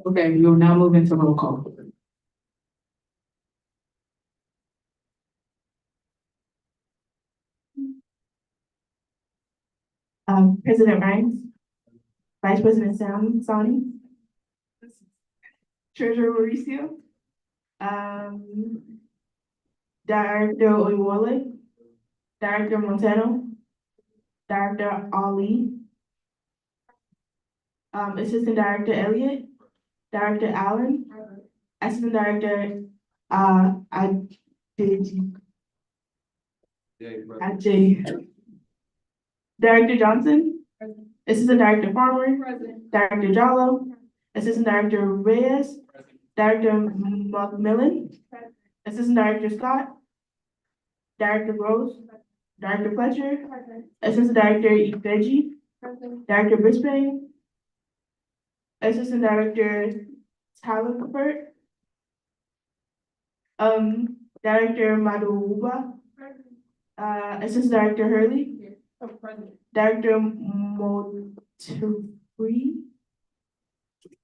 Okay, we will now move into roll call. President Ryan, Vice President Sani, Treasurer Mauricio, Director Oyewole, Director Montano, Director Ali, Assistant Director Elliott, Director Allen, Assistant Director, Ajay, Director Johnson, Assistant Director Farmer, Director Jallo, Assistant Director Reyes, Director McMillan, Assistant Director Scott, Director Rose, Director Fletcher, Assistant Director Ifeji, Director Brisbane, Assistant Director Talbert, Director Maduwa, Assistant Director Hurley, Director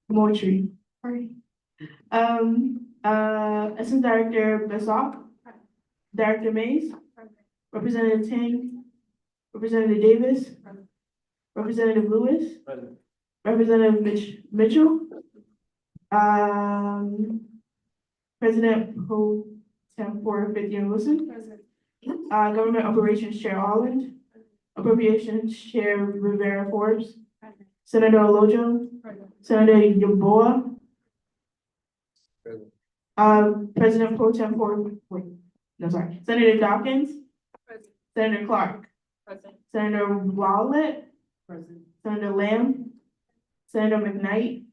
Moultrie, sorry. Assistant Director Besok, Director Mays, Representative Tang, Representative Davis, Representative Lewis, Representative Mitchell, President Pro Tempore Vivian Wilson, Government Operations Chair Holland, Appropriations Chair Rivera Forbes, Senator Olojo, Senator Yaboa, President Pro Tempore, Senator Dawkins, Senator Clark, Senator Wallet, Senator Lamb, Senator McKnight,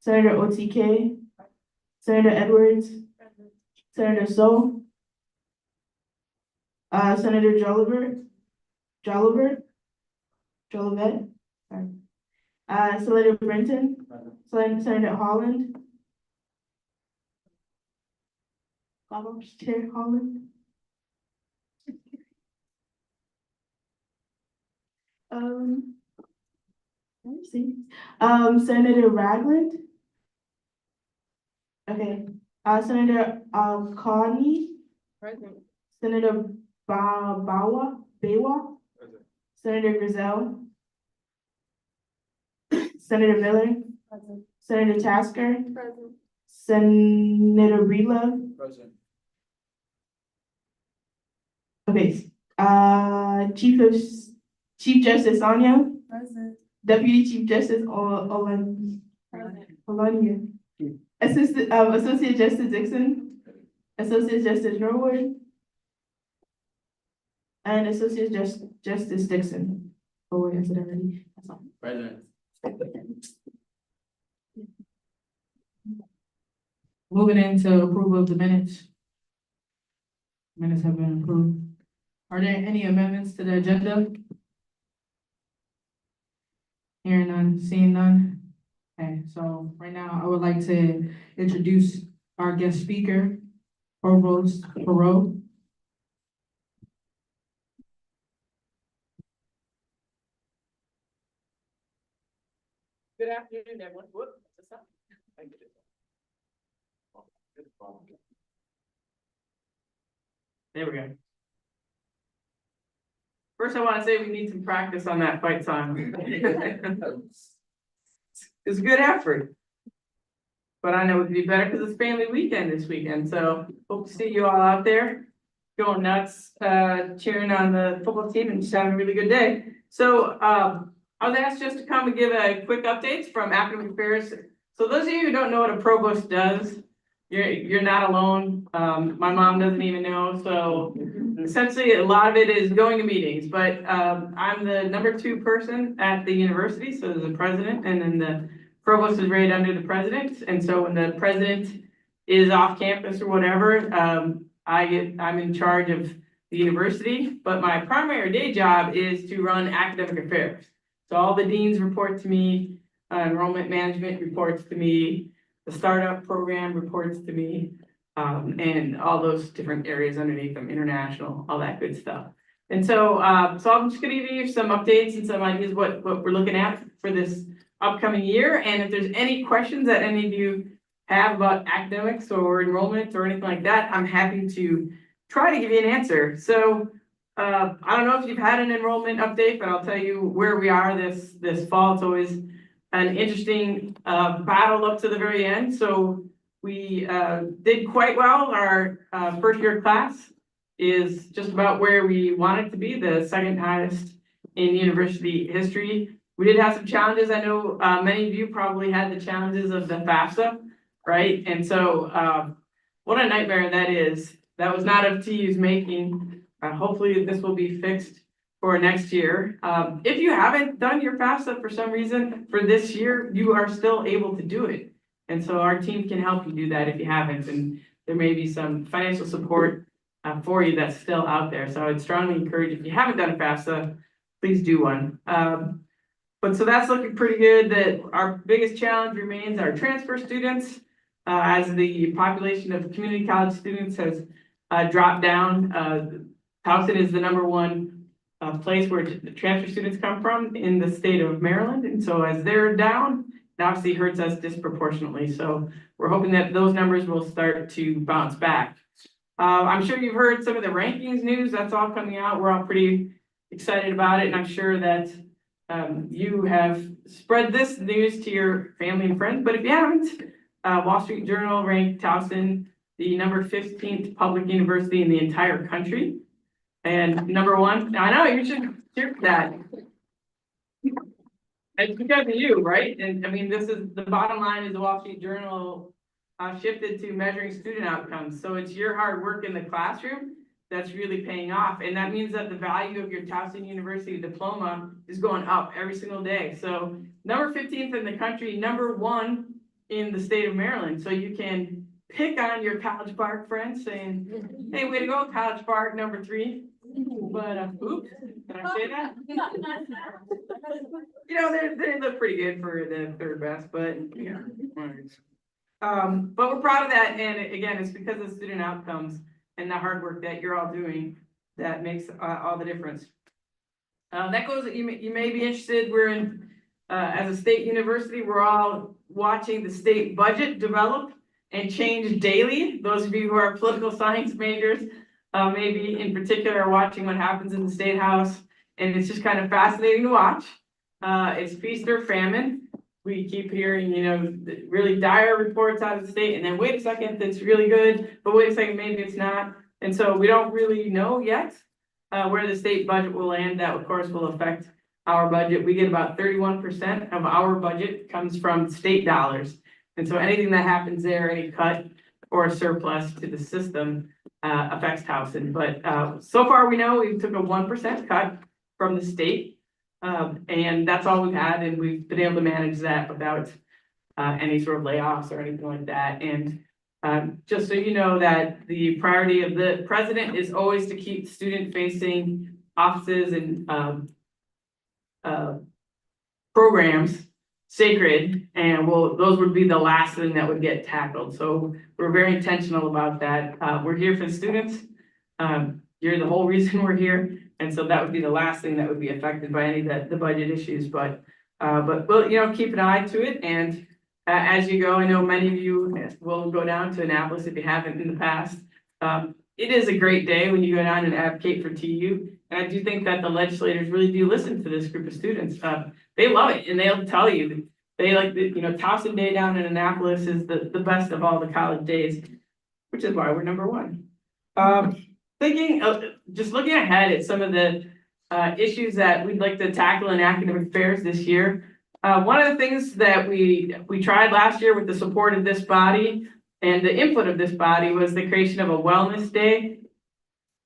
Senator OTK, Senator Edwards, Senator So, Senator Jolivet, sorry. Senator Brenton, Senator Holland, Chair Holland. Let me see. Senator Ragland. Okay. Senator Carney. Present. Senator Baywa. Present. Senator Griselle. Senator Miller. Present. Senator Tasker. Present. Senator Breedlove. Present. Okay. Chief Justice Anya. Present. Deputy Chief Justice Olania. Associate Justice Dixon. Associate Justice Norwood. And Associate Justice Dixon. Oh, wait, I said already. That's all. President. Moving into approval of the minutes. Minutes have been approved. Are there any amendments to the agenda? Hearing none, seeing none. Okay, so right now I would like to introduce our guest speaker, Provost Perot. Good afternoon, everyone. Whoop, what's up? There we go. First, I want to say we need some practice on that fight song. It's a good effort. But I know it would be better because it's family weekend this weekend, so hope to see you all out there going nuts, cheering on the football team and just having a really good day. So I was asked just to come and give a quick updates from academic affairs. So those of you who don't know what a provost does, you're not alone. My mom doesn't even know. So essentially a lot of it is going to meetings, but I'm the #2 person at the university. So there's the president and then the provost is right under the president. And so when the president is off campus or whatever, I'm in charge of the university, but my primary day job is to run academic affairs. So all the deans report to me, enrollment management reports to me, the startup program reports to me, and all those different areas underneath them, international, all that good stuff. And so, so I'm just gonna give you some updates and some ideas what we're looking at for this upcoming year. And if there's any questions that any of you have about academics or enrollment or anything like that, I'm happy to try to give you an answer. So, I don't know if you've had an enrollment update, but I'll tell you where we are this fall. It's always an interesting, battle up to the very end. So we, did quite well. Our, first year class is just about where we want it to be, the second highest in university history. We did have some challenges. I know many of you probably had the challenges of the FAFSA, right? And so what a nightmare that is. That was not of TU's making. Hopefully this will be fixed for next year. If you haven't done your FAFSA for some reason for this year, you are still able to do it. And so our team can help you do that if you haven't, and there may be some financial support for you that's still out there. So I would strongly encourage, if you haven't done a FAFSA, please do one. But so that's looking pretty good. That our biggest challenge remains our transfer students, as the population of community college students has dropped down. Towson is the #1 place where the transfer students come from in the state of Maryland. And so as they're down, it obviously hurts us disproportionately. So we're hoping that those numbers will start to bounce back. I'm sure you've heard some of the rankings news. That's all coming out. We're all pretty excited about it. And I'm sure that you have spread this news to your family and friends. But if you haven't, Wall Street Journal ranked Towson the #15th public university in the entire country. And #1, I know you should cheer for that. It's because of you, right? And I mean, this is the bottom line is the Wall Street Journal shifted to measuring student outcomes. So it's your hard work in the classroom that's really paying off. And that means that the value of your Towson University diploma is going up every single day. So #15th in the country, #1 in the state of Maryland. So you can pick on your College Park friends saying, hey, way to go, College Park #3. But oops, did I say that? You know, they look pretty good for the third best, but yeah. But we're proud of that, and again, it's because of student outcomes and the hard work that you're all doing that makes all the difference. That goes. You may be interested. We're in as a state university. We're all watching the state budget develop and change daily. Those of you who are political science majors, maybe in particular, are watching what happens in the state house, and it's just kind of fascinating to watch. It's feast or famine. We keep hearing, you know, really dire reports out of the state, and then wait a second, that's really good, but wait a second, maybe it's not. And so we don't really know yet where the state budget will land. That, of course, will affect our budget. We get about 31% of our budget comes from state dollars. And so anything that happens there, any cut or surplus to the system affects Towson. But so far we know we took a 1% cut from the state. And that's all we've had, and we've been able to manage that without any sort of layoffs or anything like that. And just so you know that the priority of the president is always to keep student-facing offices and programs sacred, and those would be the last thing that would get tackled. So we're very intentional about that. We're here for the students. You're the whole reason we're here. And so that would be the last thing that would be affected by any of the budget issues, but we'll, you know, keep an eye to it. And as you go, I know many of you will go down to Annapolis if you haven't in the past. It is a great day when you go down and advocate for TU. And I do think that the legislators really do listen to this group of students. They love it, and they'll tell you they like the, you know, Towson Day down in Annapolis is the best of all the college days, which is why we're #1. Thinking of just looking ahead at some of the issues that we'd like to tackle in academic affairs this year. One of the things that we tried last year with the support of this body and the input of this body was the creation of a wellness day.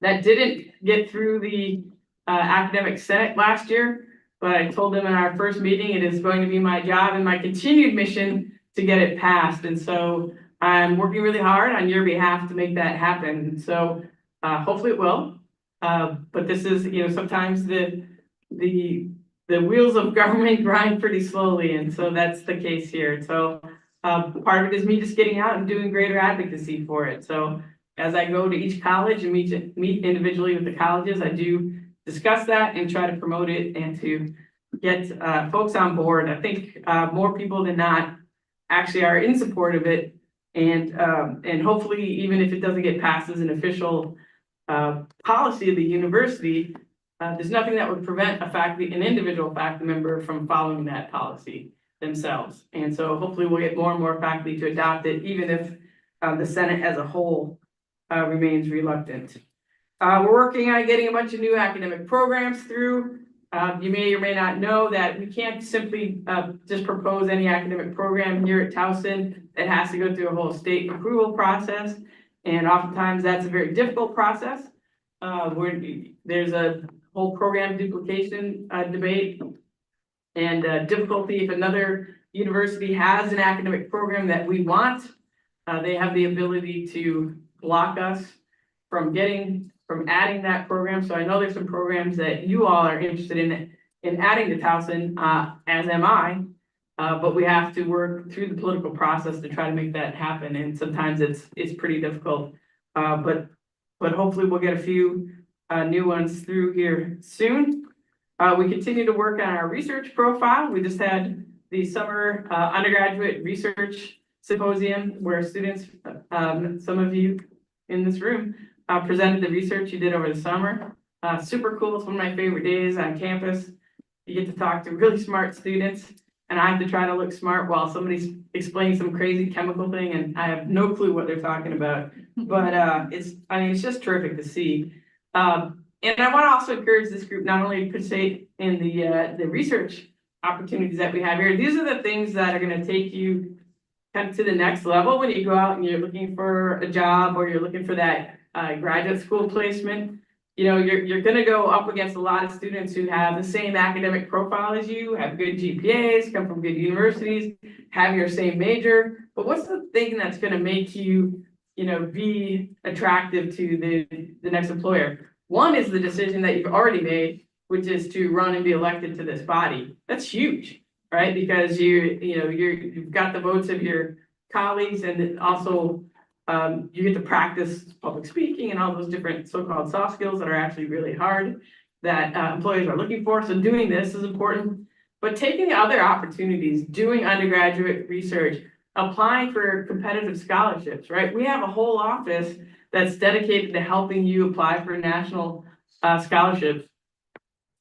That didn't get through the academic senate last year, but I told them in our first meeting it is going to be my job and my continued mission to get it passed. And so I'm working really hard on your behalf to make that happen. So hopefully it will, but this is, you know, sometimes the wheels of government grind pretty slowly, and so that's the case here. So part of it is me just getting out and doing greater advocacy for it. So as I go to each college and meet individually with the colleges, I do discuss that and try to promote it and to get folks on board. I think more people than not actually are in support of it. And hopefully, even if it doesn't get passed as an official policy of the university, there's nothing that would prevent an individual faculty member from following that policy themselves. And so hopefully we'll get more and more faculty to adopt it, even if the Senate as a whole remains reluctant. We're working on getting a bunch of new academic programs through. You may or may not know that we can't simply just propose any academic program here at Towson. It has to go through a whole state approval process. And oftentimes that's a very difficult process. There's a whole program duplication debate and difficulty. If another university has an academic program that we want, they have the ability to block us from adding that program. So I know there's some programs that you all are interested in adding to Towson, as am I. But we have to work through the political process to try to make that happen. And sometimes it's pretty difficult. But hopefully we'll get a few new ones through here soon. We continue to work on our research profile. We just had the summer undergraduate research symposium where students, some of you in this room, presented the research you did over the summer. Super cool. It's one of my favorite days on campus. You get to talk to really smart students, and I have to try to look smart while somebody's explaining some crazy chemical thing, and I have no clue what they're talking about. But it's just terrific to see. And I want to also encourage this group not only to participate in the research opportunities that we have here. These are the things that are going to take you kind of to the next level when you go out and you're looking for a job or you're looking for that graduate school placement. You know, you're going to go up against a lot of students who have the same academic profile as you, have good GPAs, come from good universities, have your same major. But what's the thing that's going to make you, be attractive to the next employer? One is the decision that you've already made, which is to run and be elected to this body. That's huge, right? Because you've got the votes of your colleagues, and also you get to practice public speaking and all those different so-called soft skills that are actually really hard that employers are looking for. So doing this is important, but taking other opportunities, doing undergraduate research, applying for competitive scholarships, right? We have a whole office that's dedicated to helping you apply for national scholarships.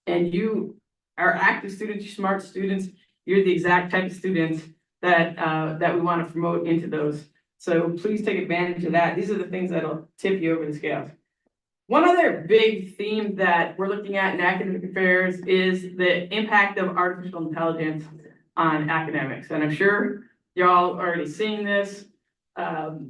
And you are active students, you're smart students, you're the exact type of students that we want to promote into those. So please take advantage of that. These are the things that'll tip you over the scales. One other big theme that we're looking at in academic affairs is the impact of artificial intelligence on academics. And I'm sure you're all already seeing this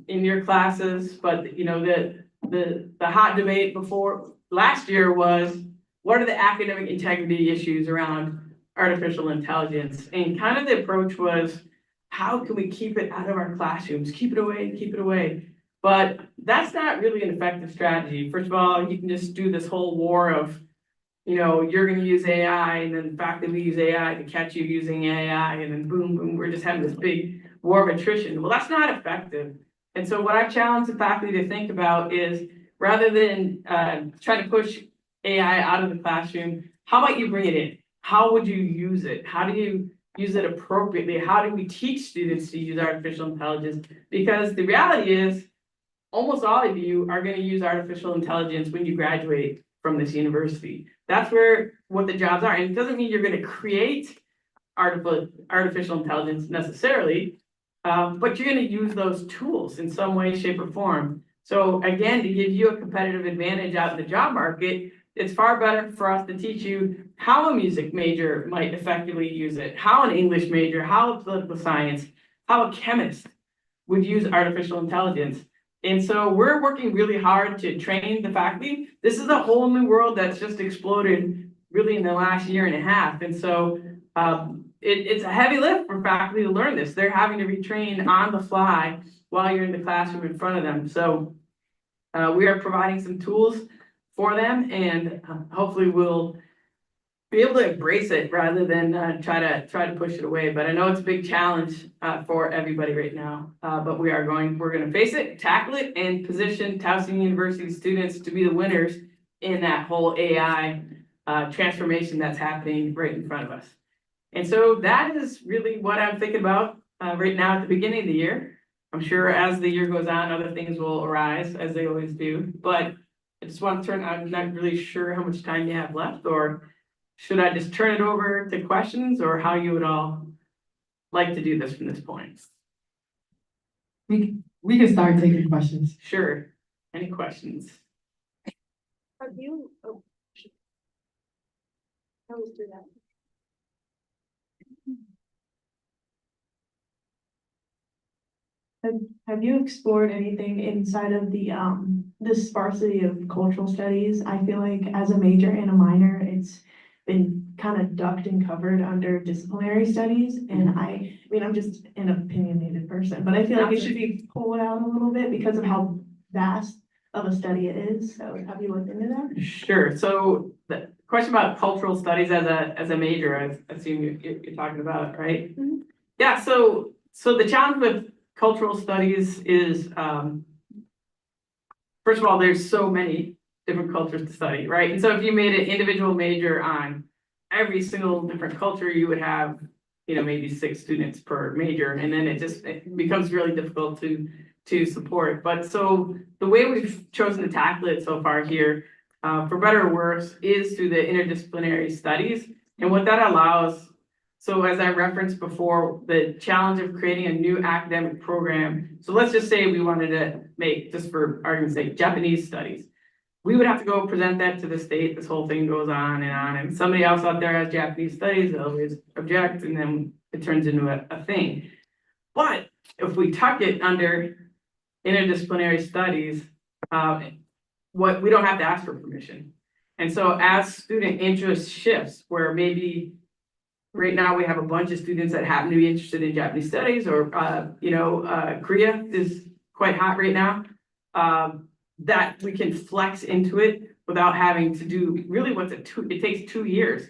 in your classes, but the hot debate before last year was, what are the academic integrity issues around artificial intelligence? And kind of the approach was, how can we keep it out of our classrooms? Keep it away, keep it away. But that's not really an effective strategy. First of all, you can just do this whole war of, you're going to use AI, and then the fact that we use AI to catch you using AI, and then boom, boom, we're just having this big war of attrition. Well, that's not effective. And so what I've challenged the faculty to think about is, rather than try to push AI out of the classroom, how about you bring it in? How would you use it? How do you use it appropriately? How do we teach students to use artificial intelligence? Because the reality is, almost all of you are going to use artificial intelligence when you graduate from this university. That's what the jobs are. And it doesn't mean you're going to create artificial intelligence necessarily, but you're going to use those tools in some way, shape, or form. So again, to give you a competitive advantage out in the job market, it's far better for us to teach you how a music major might effectively use it, how an English major, how a political science, how a chemist would use artificial intelligence. And so we're working really hard to train the faculty. This is a whole new world that's just exploded really in the last year and a half. And so it's a heavy lift for faculty to learn this. They're having to retrain on the fly while you're in the classroom in front of them. So we are providing some tools for them, and hopefully we'll be able to embrace it rather than try to push it away. But I know it's a big challenge for everybody right now. But we're going to face it, tackle it, and position Towson University students to be the winners in that whole AI transformation that's happening right in front of us. And so that is really what I'm thinking about right now at the beginning of the year. I'm sure as the year goes on, other things will arise as they always do, but I just want to I'm not really sure how much time you have left, or should I just turn it over to questions, or how you would all like to do this from this point? We can start taking questions. Sure. Any questions? Have you, oh. I always do that. Have you explored anything inside of the sparsity of cultural studies? I feel like as a major and a minor, it's been kind of ducked and covered under disciplinary studies. And I mean, I'm just an opinionated person, but I feel like it should be pulled out a little bit because of how vast of a study it is. So have you looked into that? Sure. So the question about cultural studies as a major, I assume you're talking about, right? Mhm. Yeah, so the challenge with cultural studies is, first of all, there's so many different cultures to study, right? And so if you made an individual major on every single different culture, you would have, maybe 6 students per major, and then it becomes really difficult to support. But so the way we've chosen to tackle it so far here, for better or worse, is through the interdisciplinary studies. And what that allows, so as I referenced before, the challenge of creating a new academic program. So let's just say we wanted to make, just for argument's sake, Japanese studies. We would have to go present that to the state. This whole thing goes on, and somebody else out there has Japanese studies, they'll always object, and then it turns into a thing. But if we tuck it under interdisciplinary studies, we don't have to ask for permission. And so as student interest shifts, where maybe right now we have a bunch of students that happen to be interested in Japanese studies, or Korea is quite hot right now, that we can flex into it without having to do really it takes 2 years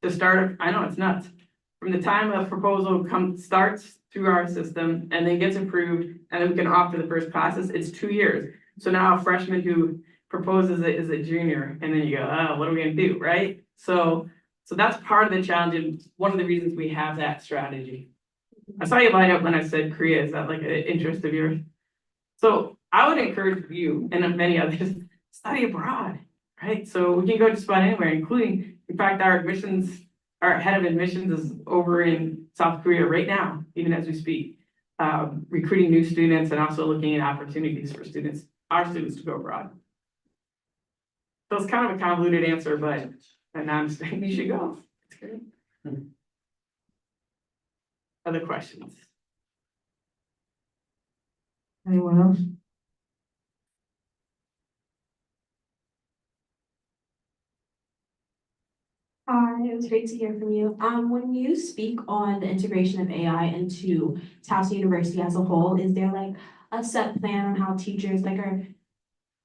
to start. I know it's nuts. From the time a proposal starts through our system and then gets approved, and then we can offer the first classes, it's 2 years. So now a freshman who proposes it is a junior, and then you go, oh, what are we gonna do, right? So that's part of the challenge, and one of the reasons we have that strategy. I saw you light up when I said Korea. Is that like an interest of yours? So I would encourage you and many others, study abroad, right? So we can go just about anywhere, including, in fact, our head of admissions is over in South Korea right now, even as we speak, recruiting new students and also looking at opportunities for our students to go abroad. So it's kind of a convoluted answer, but I'm saying you should go. It's great. Other questions? Anyone else? Hi, it was great to hear from you. When you speak on the integration of AI into Towson University as a whole, is there like a set plan on how teachers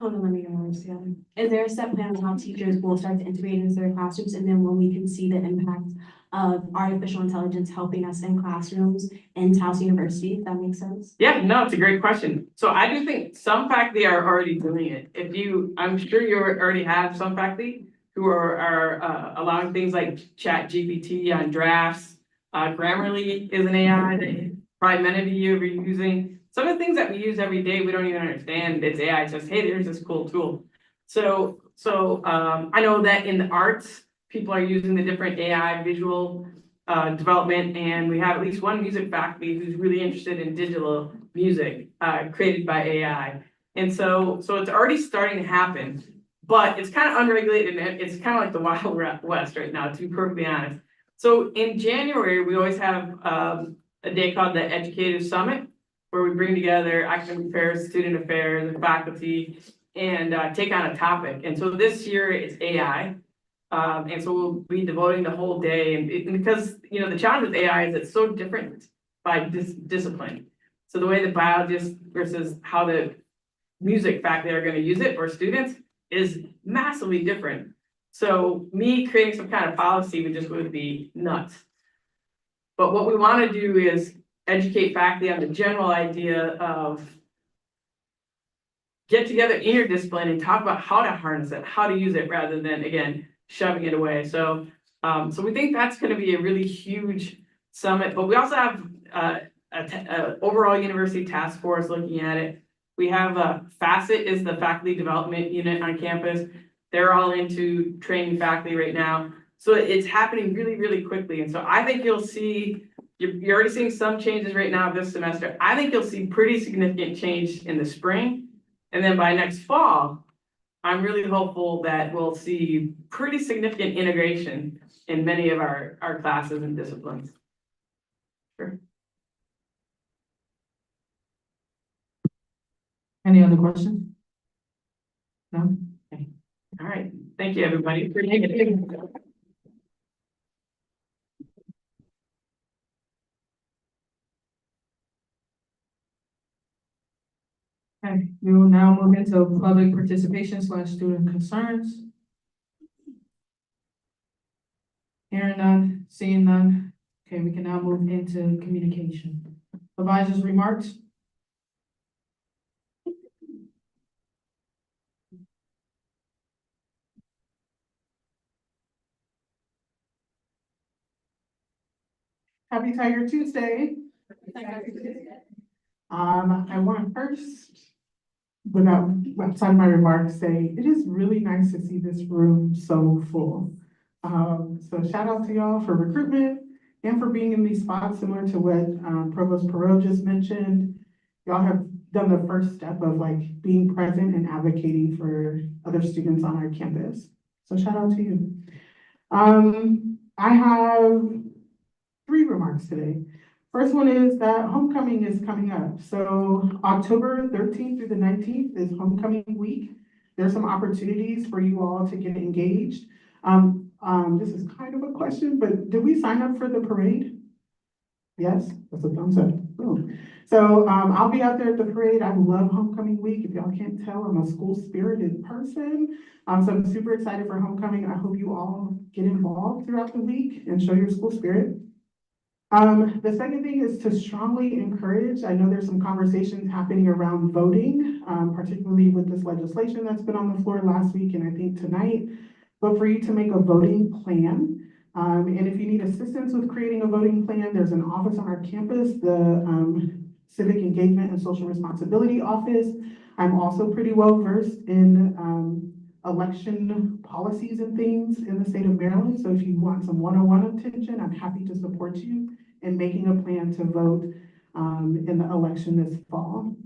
hold on, let me get my words together. Is there a set plan on how teachers will start to integrate into their classrooms, and then when we can see the impact of artificial intelligence helping us in classrooms in Towson University, if that makes sense? Yeah, no, it's a great question. So I do think some faculty are already doing it. I'm sure you already have some faculty who are allowing things like ChatGPT on drafts. Grammarly is an AI that probably many of you are using. Some of the things that we use every day, we don't even understand. It's AI, it's just, hey, there's this cool tool. So I know that in the arts, people are using the different AI visual development, and we have at least one music faculty who's really interested in digital music created by AI. And so it's already starting to happen. But it's kind of unregulated, and it's kind of like the Wild West right now, to be perfectly honest. So in January, we always have a day called the Educative Summit, where we bring together academic affairs, student affairs, and faculty, and take on a topic. And so this year it's AI. And so we'll be devoting the whole day, and because the challenge with AI is it's so different by discipline. So the way the biologists versus how the music faculty are going to use it, or students, is massively different. So me creating some kind of policy would be nuts. But what we want to do is educate faculty on the general idea of get together interdiscipline and talk about how to harness it, how to use it, rather than, again, shoving it away. So, so we think that's gonna be a really huge summit, but we also have, a overall university task force looking at it. We have, Facet is the faculty development unit on campus. They're all into training faculty right now. So it's happening really, really quickly. And so I think you'll see, you're already seeing some changes right now this semester. I think you'll see pretty significant change in the spring. And then by next fall, I'm really hopeful that we'll see pretty significant integration in many of our classes and disciplines. Sure. Any other questions? No? Okay. All right. Thank you, everybody. Appreciate it. Okay, we will now move into public participation / student concerns. Hearing none, seeing none. Okay, we can now move into communication. Advisors' remarks? Happy Tiger Tuesday. I want to first, without outside of my remarks, say it is really nice to see this room so full. So shout out to y'all for recruitment and for being in these spots, similar to what Provost Perot just mentioned. Y'all have done the first step of like being present and advocating for other students on our campus. So shout out to you. I have 3 remarks today. First one is that homecoming is coming up. So October 13th through the 19th is homecoming week. There's some opportunities for you all to get engaged. This is kind of a question, but did we sign up for the parade? Yes, that's a thumbs up. Boom. So I'll be out there at the parade. I love homecoming week. If y'all can't tell, I'm a school spirited person. So I'm super excited for homecoming. I hope you all get involved throughout the week and show your school spirit. The second thing is to strongly encourage, I know there's some conversations happening around voting, particularly with this legislation that's been on the floor last week and I think tonight, but for you to make a voting plan. And if you need assistance with creating a voting plan, there's an office on our campus, the Civic Engagement and Social Responsibility Office. I'm also pretty well versed in election policies and things in the state of Maryland. So if you want some one-on-one attention, I'm happy to support you in making a plan to vote in the election this fall.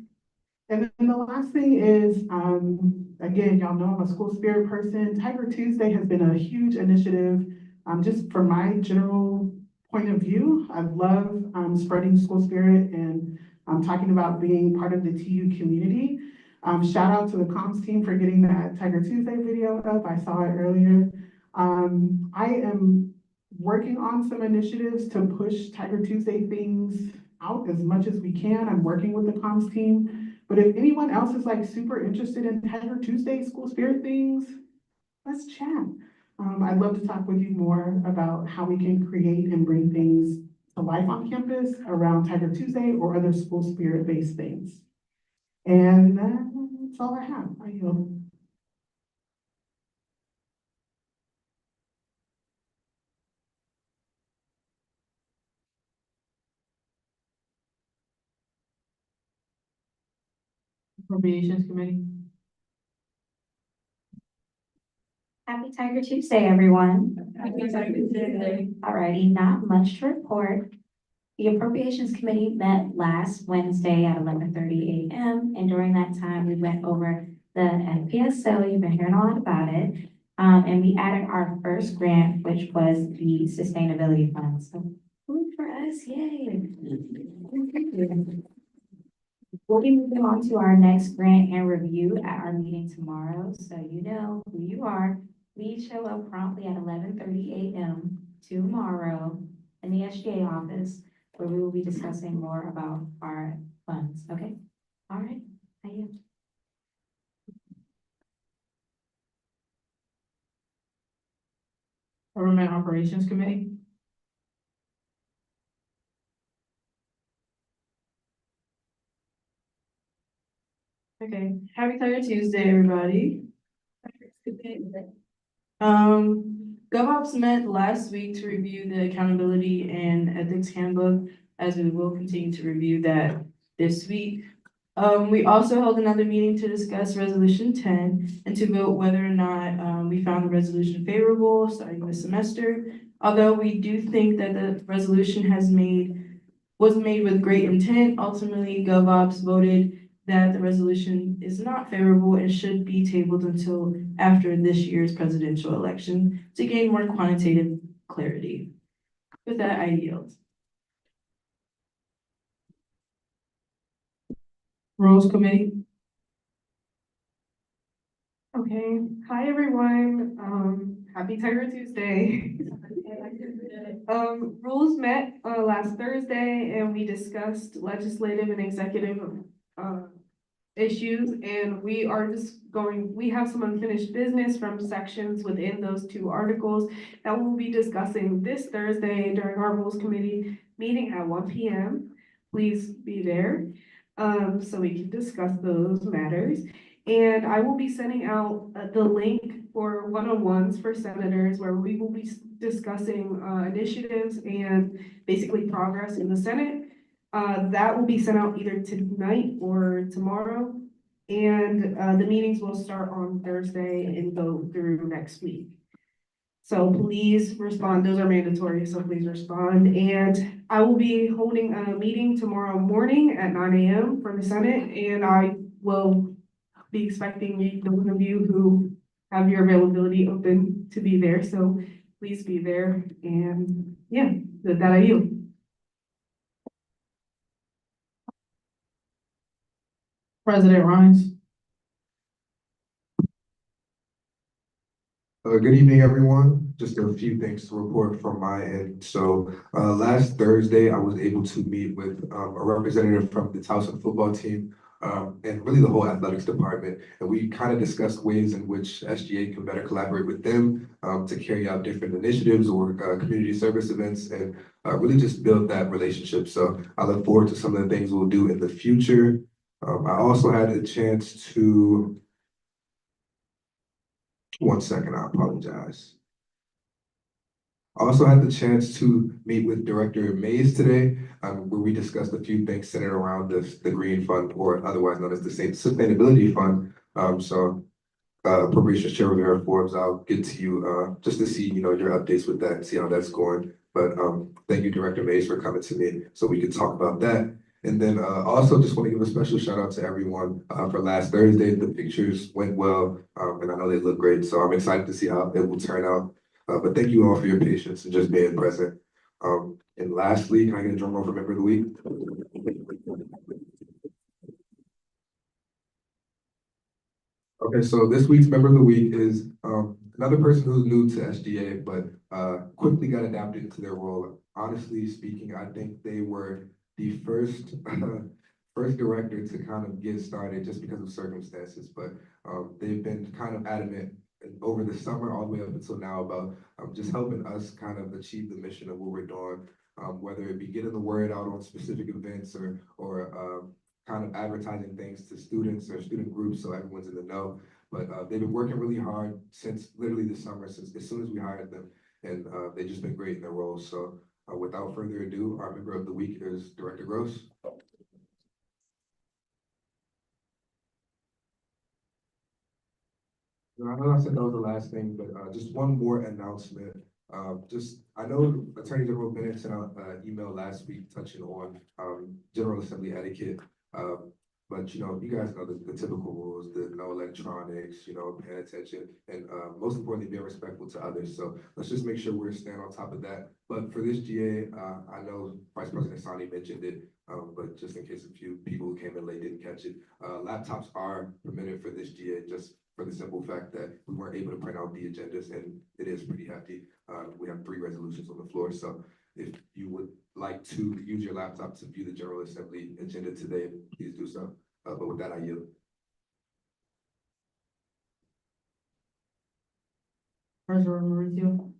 And then the last thing is, again, y'all know I'm a school spirit person. Tiger Tuesday has been a huge initiative. Just from my general point of view, I love spreading school spirit and talking about being part of the TU community. Shout out to the comms team for getting that Tiger Tuesday video up. I saw it earlier. I am working on some initiatives to push Tiger Tuesday things out as much as we can. I'm working with the comms team. But if anyone else is like super interested in Tiger Tuesday school spirit things, let's chat. I'd love to talk with you more about how we can create and bring things to life on campus around Tiger Tuesday or other school spirit-based things. And that's all I have. I yield. Appropriations Committee. Happy Tiger Tuesday, everyone. Happy Tiger Tuesday. Alrighty, not much to report. The Appropriations Committee met last Wednesday at 11:30 a.m. And during that time, we went over the FPSO. You've been hearing a lot about it. And we added our first grant, which was the Sustainability Fund. So, woo for us, yay. We'll be moving on to our next grant and review at our meeting tomorrow. So you know who you are. Please show up promptly at 11:30 a.m. tomorrow in the SGA office, where we will be discussing more about our funds, okay? All right, thank you. Government Operations Committee. Okay, happy Tiger Tuesday, everybody. GovOps met last week to review the accountability and ethics handbook, as we will continue to review that this week. We also held another meeting to discuss resolution 10 and to vote whether or not, we found the resolution favorable starting this semester. Although we do think that the resolution was made with great intent, ultimately GovOps voted that the resolution is not favorable and should be tabled until after this year's presidential election to gain more quantitative clarity. With that, I yield. Rules Committee. Okay, hi everyone, happy Tiger Tuesday. Rules met, last Thursday and we discussed legislative and executive, issues, and we have some unfinished business from sections within those two articles that we'll be discussing this Thursday during our Rules Committee meeting at 1 p.m. Please be there, so we can discuss those matters. And I will be sending out the link for one-on-ones for senators where we will be discussing initiatives and basically progress in the Senate. That will be sent out either tonight or tomorrow. And the meetings will start on Thursday and go through next week. So please respond, those are mandatory, so please respond. And I will be holding a meeting tomorrow morning at 9 a.m. for the Senate, and I will be expecting the one of you who have your availability open to be there, so please be there. And yeah, with that I yield. President Rhines. Good evening, everyone. Just a few things to report from my end. So last Thursday, I was able to meet with a representative from the Towson football team and really the whole athletics department. And we kind of discussed ways in which SGA can better collaborate with them to carry out different initiatives or community service events and really just build that relationship. So I look forward to some of the things we'll do in the future. I also had a chance to, one second, I apologize. I also had the chance to meet with Director Mays today, where we discussed a few things centered around the Green Fund, or otherwise known as the Sustainability Fund. Appropriations Chair Rivera Forbes, I'll get to you just to see, your updates with that and see how that's going. But thank you, Director Mays, for coming to me so we could talk about that. And then also just want to give a special shout out to everyone for last Thursday. The pictures went well, and I know they look great. So I'm excited to see how it will turn out. But thank you all for your patience and just being present. And lastly, can I get a drum roll for Member of the Week? Okay, so this week's Member of the Week is another person who's new to SGA, but quickly got adapted into their role. Honestly speaking, I think they were the first director to kind of get started just because of circumstances, but they've been kind of adamant over the summer all the way up until now about just helping us kind of achieve the mission of what we're doing, whether it be getting the word out on specific events or kind of advertising things to students or student groups so everyone's in the know. But they've been working really hard since literally the summer, since as soon as we hired them, and they've just been great in their roles. So without further ado, our Member of the Week is Director Gross. I know I said that was the last thing, but just one more announcement. I know Attorney General Bennett sent out an email last week touching on General Assembly etiquette. But you guys know the typical rules, the no electronics, paying attention, and most importantly, being respectful to others. So let's just make sure we're staying on top of that. But for this GA, I know Vice President Sani mentioned it, but just in case a few people who came in late didn't catch it, laptops are permitted for this GA, just for the simple fact that we weren't able to print out the agendas, and it is pretty hefty. We have 3 resolutions on the floor, so if you would like to use your laptop to view the General Assembly agenda today, please do so. But with that, I yield. Treasurer Mauricio.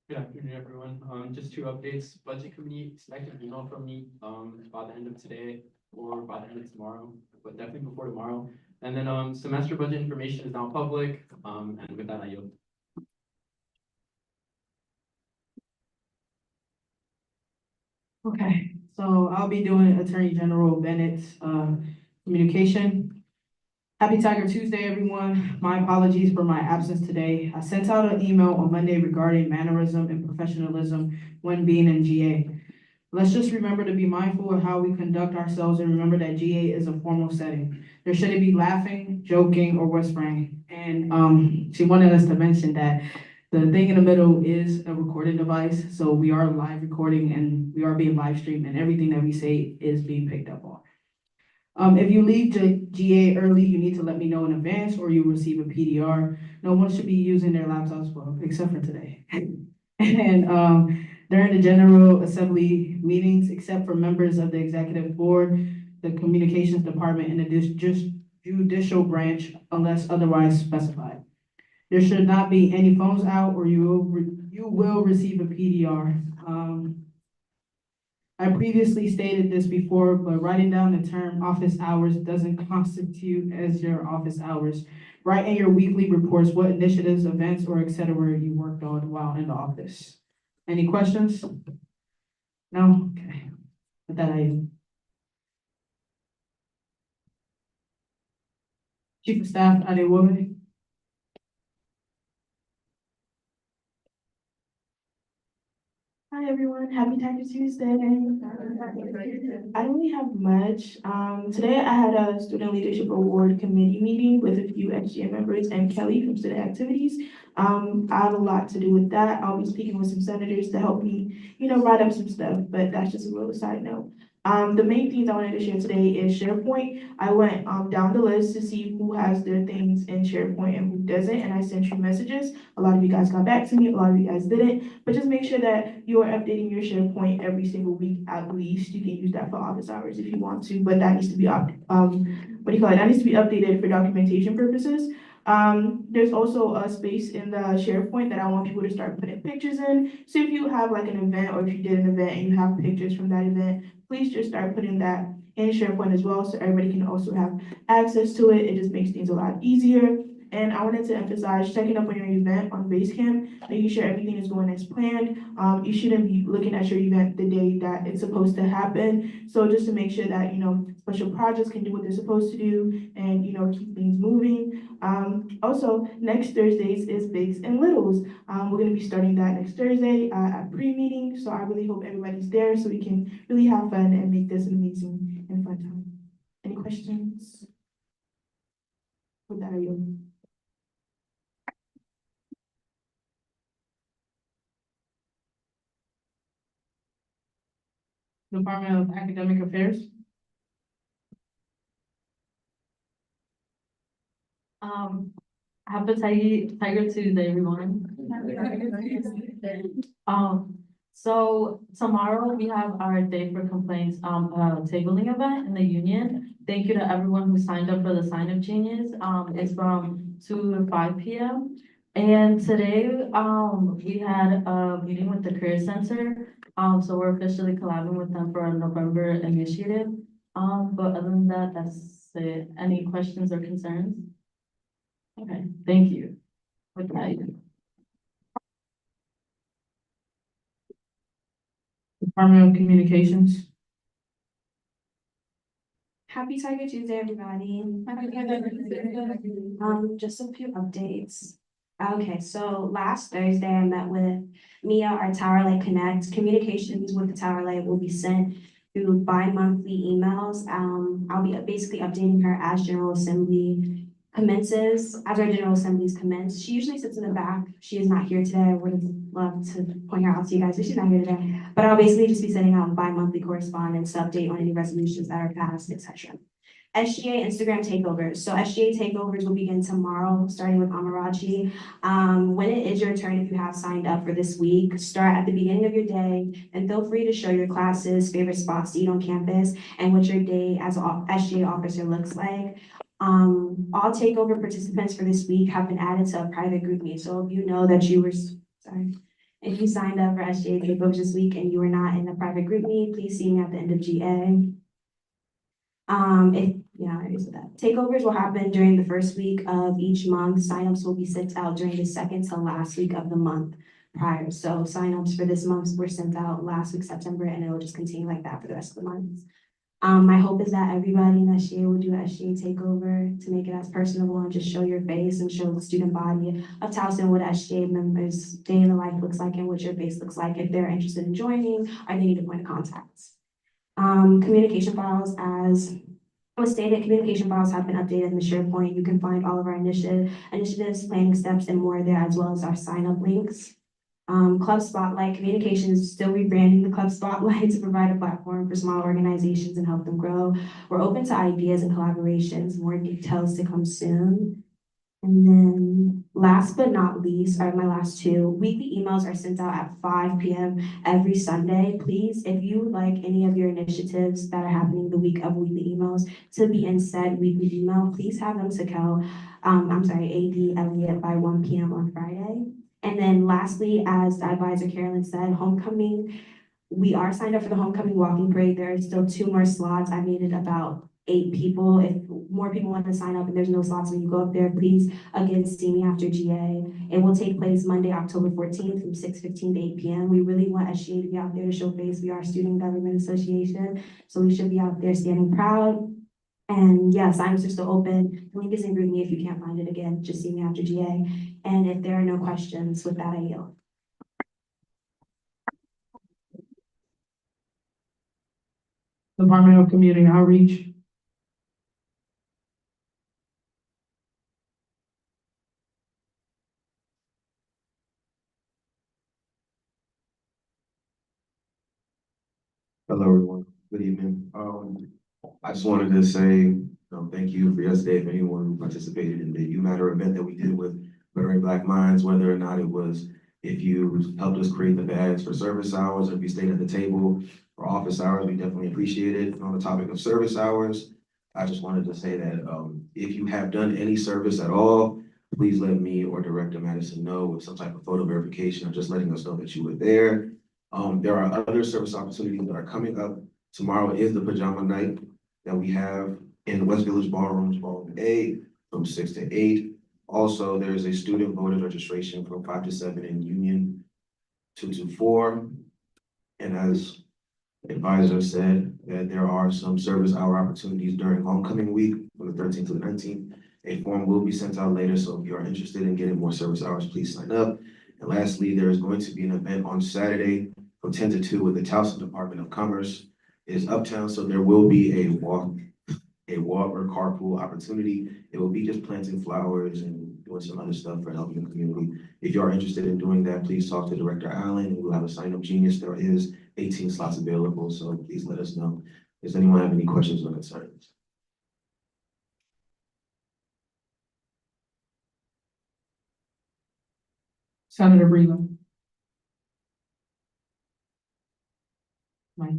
Good afternoon, everyone. Just 2 updates. Budget Committee, expect an email from me by the end of today or by the end of tomorrow, but definitely before tomorrow, And then, semester budget information is now public, and with that, I yield. Okay, so I'll be doing Attorney General Bennett's communication. Happy Tiger Tuesday, everyone. My apologies for my absence today. I sent out an email on Monday regarding mannerism and professionalism when being in GA. Let's just remember to be mindful of how we conduct ourselves and remember that GA is a formal setting. There shouldn't be laughing, joking, or whispering. And she wanted us to mention that the thing in the middle is a recording device, so we are live recording and we are being live streamed and everything that we say is being picked up on. If you leave GA early, you need to let me know in advance or you receive a PDR. No one should be using their laptops, well, except for today. And during the General Assembly meetings, except for members of the Executive Board, the Communications Department, and the Judicial Branch, unless otherwise specified. There should not be any phones out or you will receive a PDR. I previously stated this before, but writing down the term office hours doesn't constitute as your office hours. Write in your weekly reports what initiatives, events, or et cetera you worked on while in the office. Any questions? No? Okay. With that, I Chief of Staff, Adewoye. Hi, everyone. Happy Taco Tuesday. I don't really have much. Today I had a Student Leadership Award Committee meeting with a few SGA members and Kelly from Student Activities. I have a lot to do with that. I'll be speaking with some senators to help me, write up some stuff, but that's just a little side note. The main things I wanted to share today is SharePoint. I went down the list to see who has their things in SharePoint and who doesn't, and I sent you messages. A lot of you guys got back to me, a lot of you guys didn't, but just make sure that you are updating your SharePoint every single week at least. You can use that for office hours if you want to, but that needs to be that needs to be updated for documentation purposes. There's also a space in the SharePoint that I want people to start putting pictures in. So if you have like an event or if you did an event and you have pictures from that event, please just start putting that in SharePoint as well, so everybody can also have access to it. It just makes things a lot easier. And I wanted to emphasize checking up on your event on Basecamp, making sure everything is going as planned. You shouldn't be looking at your event the day that it's supposed to happen. So just to make sure that, special projects can do what they're supposed to do and, keep things moving. Also, next Thursdays is Bigs and Littles. We're gonna be starting that next Thursday at pre-meeting. So I really hope everybody's there so we can really have fun and make this an amazing and fun time. Any questions? With that, I yield. Department of Academic Affairs. Happy Tiger Tuesday, everyone. So tomorrow we have our Day for Complaints, tabling event in the union. Thank you to everyone who signed up for the sign up changes. It's from 2 to 5 p.m. And today, we had a meeting with the Career Center. So we're officially collabing with them for a November initiative. But other than that, that's it. Any questions or concerns? Okay, thank you. With that, Department of Communications. Happy Tiger Tuesday, everybody. Just a few updates. Okay, so last Thursday I met with Mia, our Tower Light Connect. Communications with the Tower Light will be sent through bi-monthly emails. I'll be basically updating her as General Assembly commences, as our General Assemblies commence. She usually sits in the back. She is not here today. I would have loved to point her out to you guys, but she's not here today. But I'll basically just be sending out bi-monthly correspondence to update on any resolutions that are passed, etc. SGA Instagram takeovers. So SGA takeovers will begin tomorrow, starting with Amarachi. When it is your turn, if you have signed up for this week, start at the beginning of your day and feel free to show your classes, favorite spots to eat on campus, and what your day as an SGA officer looks like. All takeover participants for this week have been added to a private group meet. So if you know that you were, if you signed up for SGA takeovers this week and you were not in the private group meet, please see me at the end of GA. I already said that. Takeovers will happen during the first week of each month. Signups will be sent out during the second to last week of the month prior. So signups for this month were sent out last week, September, and it will just continue like that for the rest of the months. My hope is that everybody in SGA will do SGA takeover to make it as personable and just show your face and show the student body of Towson what SGA members' day in the life looks like and what your face looks like if they're interested in joining or they need a point of contact. Communication files, as was stated, communication files have been updated in the SharePoint. You can find all of our initiatives, planning steps, and more there, as well as our sign-up links. Club Spotlight, communications is still rebranding the Club Spotlight to provide a platform for small organizations and help them grow. We're open to ideas and collaborations, more details to come soon. And then last but not least, are my last two, weekly emails are sent out at 5 p.m. every Sunday. Please, if you would like any of your initiatives that are happening the week of weekly emails to be in said weekly email, please have them to AD Elliott by 1 p.m. on Friday. And then lastly, as the advisor Carolyn said, homecoming, we are signed up for the homecoming walking parade. There are still 2 more slots. I made it about 8 people. If more people want to sign up and there's no slots when you go up there, please, again, see me after GA. It will take place Monday, October 14th from 6:15 to 8 p.m. We really want SGA to be out there to show face. We are a Student Government Association, so we should be out there standing proud. And yeah, signups are still open. The link is in GroupMe if you can't find it again. Just see me after GA. And if there are no questions, with that, I yield. Department of Community Outreach. Hello, everyone. Good evening. I just wanted to say, thank you for yesterday, if anyone who participated in the You Matter event that we did with Bettering Black Minds, whether or not it was, if you helped us create the bags for service hours, or if you stayed at the table for office hours, we definitely appreciate it. And on the topic of service hours, I just wanted to say that, if you have done any service at all, please let me or Director Madison know with some type of photo verification or just letting us know that you were there. There are other service opportunities that are coming up. Tomorrow is the pajama night that we have in West Village Ballrooms, Ballroom A, from 6 to 8. Also, there is a student voters registration from 5 to 7 in Union 224. And as the advisor said, that there are some service hour opportunities during homecoming week from the 13th to the 19th. A form will be sent out later, so if you are interested in getting more service hours, please sign up. And lastly, there is going to be an event on Saturday from 10 to 2 with the Towson Department of Commerce. It is uptown, so there will be a walk or carpool opportunity. It will be just planting flowers and doing some other stuff for helping the community. If you are interested in doing that, please talk to Director Allen. We'll have a sign-up genius. There is 18 slots available, so please let us know. Does anyone have any questions or concerns? Senator Breland. Mike.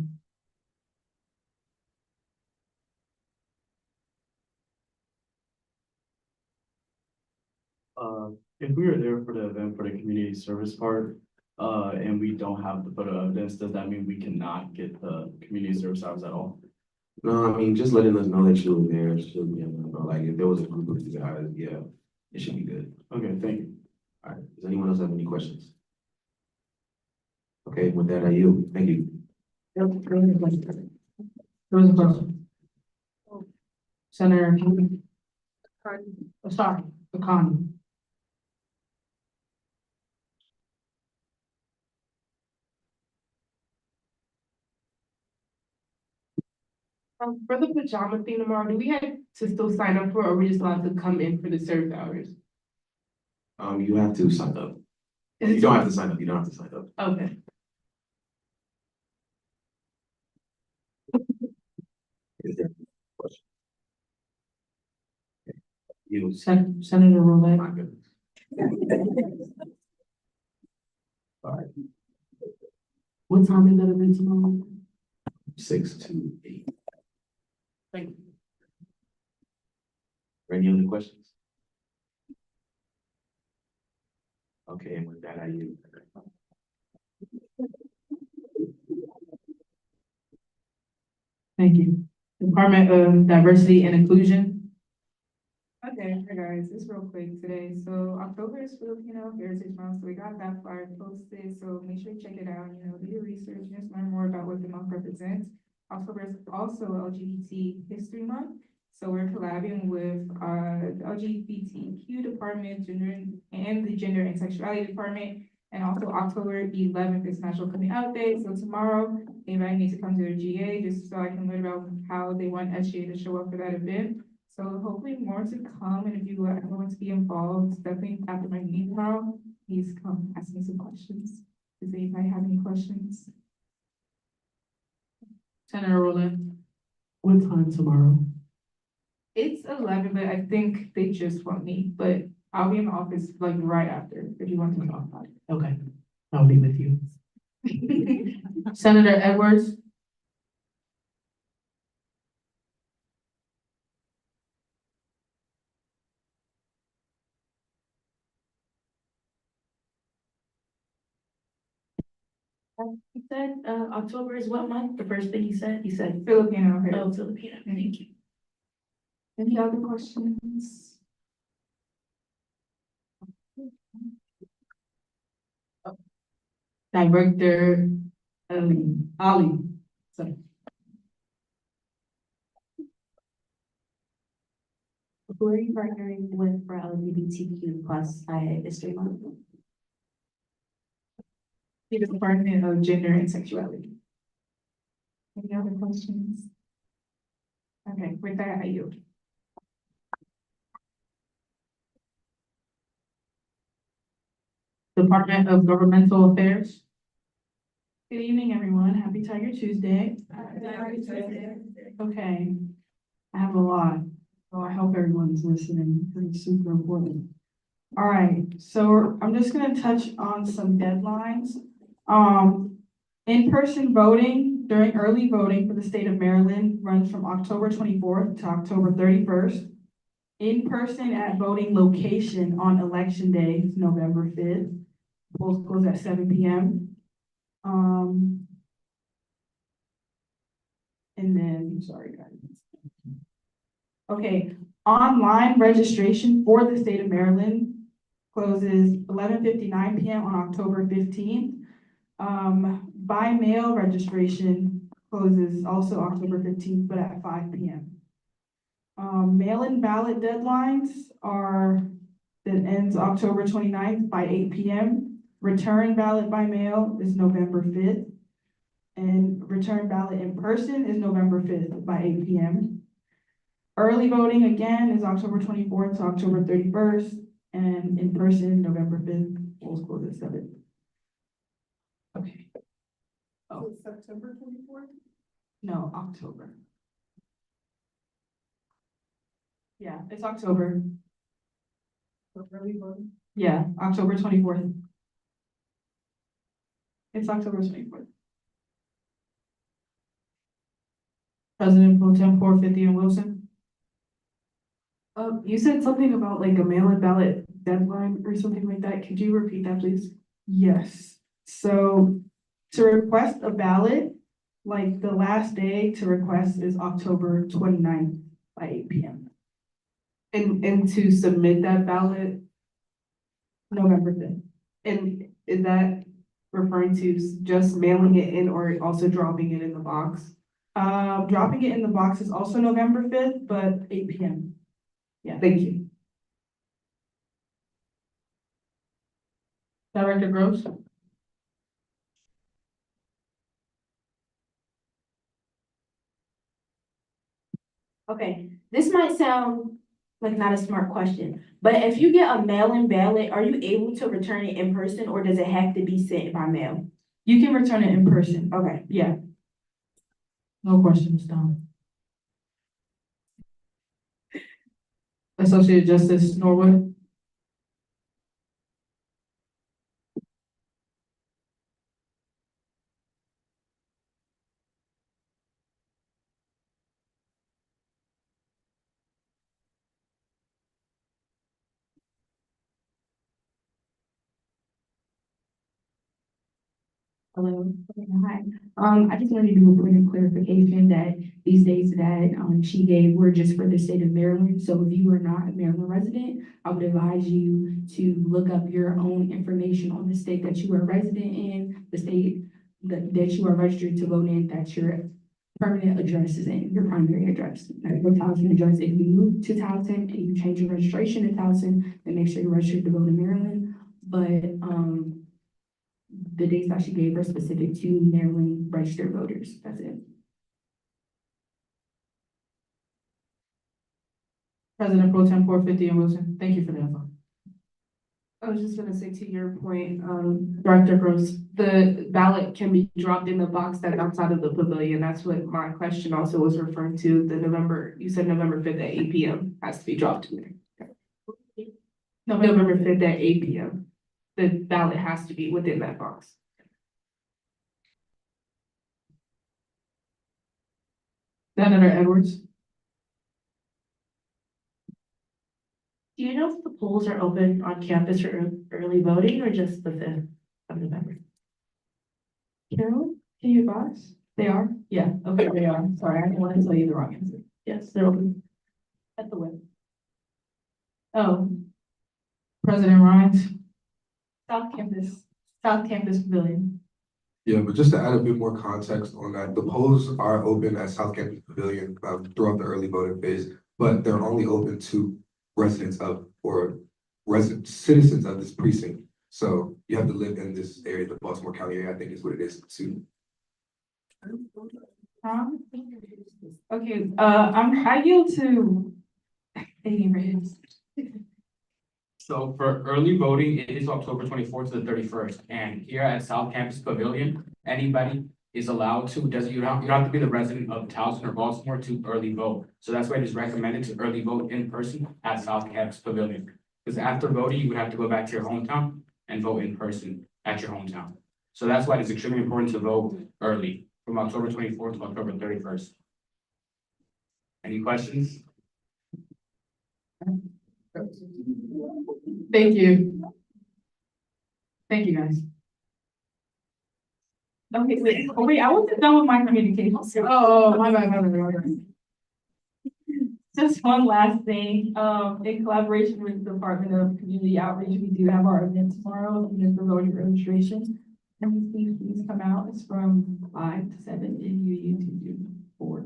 If we were there for the event for the community service part, and we don't have the photo evidence, does that mean we cannot get the community service hours at all? No, I mean, just letting us know that you were there should be, like, if there was a group of you guys, yeah, it should be good. Okay, thank you. All right, does anyone else have any questions? Okay, with that, I yield. Thank you. There was a question. Senator Kennedy. Sorry, Connie. For the pajama thing tomorrow, do we have to still sign up for, or are we just allowed to come in for the service hours? You have to sign up. Is You it don't have to sign up, you don't have to sign up. Okay. Is there any question? Okay. You, Senator Roulette. my goodness. All right, What time is that event tomorrow? 6 to 8. Thank you. Any other questions? Okay, and with that, I yield. Thank you. Department of Diversity and Inclusion. Okay, hey guys, it's real quick today. So October is Filipino Heritage Month, so we got that flyer posted, so make sure you check it out, do your research, just learn more about what the month represents. October is also LGBT History Month, so we're collabing with, the LGBTQ department, and the Gender and Sexuality Department. And also October 11th is National Coming Out Day, so tomorrow, anybody needs to come to their GA, just so I can learn about how they want SGA to show up for that event. So hopefully more to come, and if you ever want to be involved, definitely after my meeting tomorrow, please come ask me some questions. Does anybody have any questions? Senator Rowland. What time tomorrow? It's 11, but I think they just want me, but I'll be in the office like right after, if you want to talk about Okay, I'll be with you. it. Senator Edwards. You said, October is what month? The first thing you said? You said, Filipino Heritage. oh, Filipino, thank you. Any other questions? Director, Ali. Sorry. Who are you partnering with for LGBTQ plus History Month? The Department of Gender and Sexuality. Any other questions? Okay, with that, I yield. Department of Governmental Affairs. Good evening, everyone. Happy Tiger Tuesday. Okay, I have a lot, so I hope everyone's listening because it's super important. All right, so I'm just gonna touch on some deadlines. In-person voting during early voting for the state of Maryland runs from October 24th to October 31st. In-person at voting location on election day is November 5th. Polls close at 7 p.m. And then, sorry, guys. Okay, online registration for the state of Maryland closes 11:59 p.m. on October 15th. By mail registration closes also October 15th, but at 5 p.m. Mail-in ballot deadlines are, that ends October 29th by 8 p.m. Return ballot by mail is November 5th. And return ballot in person is November 5th by 8 p.m. Early voting again is October 24th to October 31st, and in person, November 5th, polls close at 7. Okay. Oh, September 24th? no, October. Yeah, it's October. Early voting? Yeah, October 24th. It's October 24th. President Pro Tempore 50 and Wilson. You said something about like a mail-in ballot deadline or something like that. Could you repeat that, please? Yes. So to request a ballot, like the last day to request is October 29th by 8 p.m. And to submit that ballot, November 5th. and is that referring to just mailing it in or also dropping it in the box? Dropping it in the box is also November 5th, but 8 p.m. Yeah. Thank you. Director Gross. Okay, this might sound like not a smart question, but if you get a mail-in ballot, are you able to return it in person or does it have to be sent by mail? You can return it in person. Okay. Yeah. No questions, Tom. Associate Justice Norwood. Hello, okay, hi. I just wanted to do a point of clarification that these dates that, she gave were just for the state of Maryland. So if you are not a Maryland resident, I would advise you to look up your own information on the state that you are resident in, the state that you are registered to vote in, that your permanent address is in, your primary address. Your Towson address, if you move to Towson and you change your registration to Towson, then make sure you're registered to vote in Maryland. But, the dates that she gave are specific to Maryland registered voters. That's it. President Pro Tem 450 and Wilson, thank you for the info. I was just gonna say to your point, Director Gross, the ballot can be dropped in the box that's outside of the pavilion. That's what my question also was referring to, the November, you said November 5th at 8 p.m. has to be dropped in there. November 5th at 8 p.m. The ballot has to be within that box. Senator Edwards? Do you know if the polls are open on campus for early voting or just the 5th of November? Carol, can you advise? They are? Yeah, okay, they are. Sorry, I didn't want to tell you the wrong answer. Yes, they're open. At the web. Oh. President Ryan? South Campus Pavilion. Yeah, but just to add a bit more context on that, the polls are open at South Campus Pavilion throughout the early voting phase, but they're only open to residents of or citizens of this precinct. So you have to live in this area, the Baltimore County area, I think is what it is too. Okay, I yield to. Amy Reyes. So for early voting, it is October 24th to the 31st, and here at South Campus Pavilion, anybody is allowed to, you don't have to be the resident of Towson or Baltimore to early vote. So that's why it is recommended to early vote in person at South Campus Pavilion. Because after voting, you would have to go back to your hometown and vote in person at your hometown. So that's why it's extremely important to vote early, from October 24th to October 31st. Any questions? Thank you. Thank you, guys. Okay, wait, I wasn't done with my communication. Oh, my bad. Just one last thing, in collaboration with the Department of Community Outreach, we do have our event tomorrow, and it's for voter registration. And please come out, it's from 5 to 7 in UU to 4.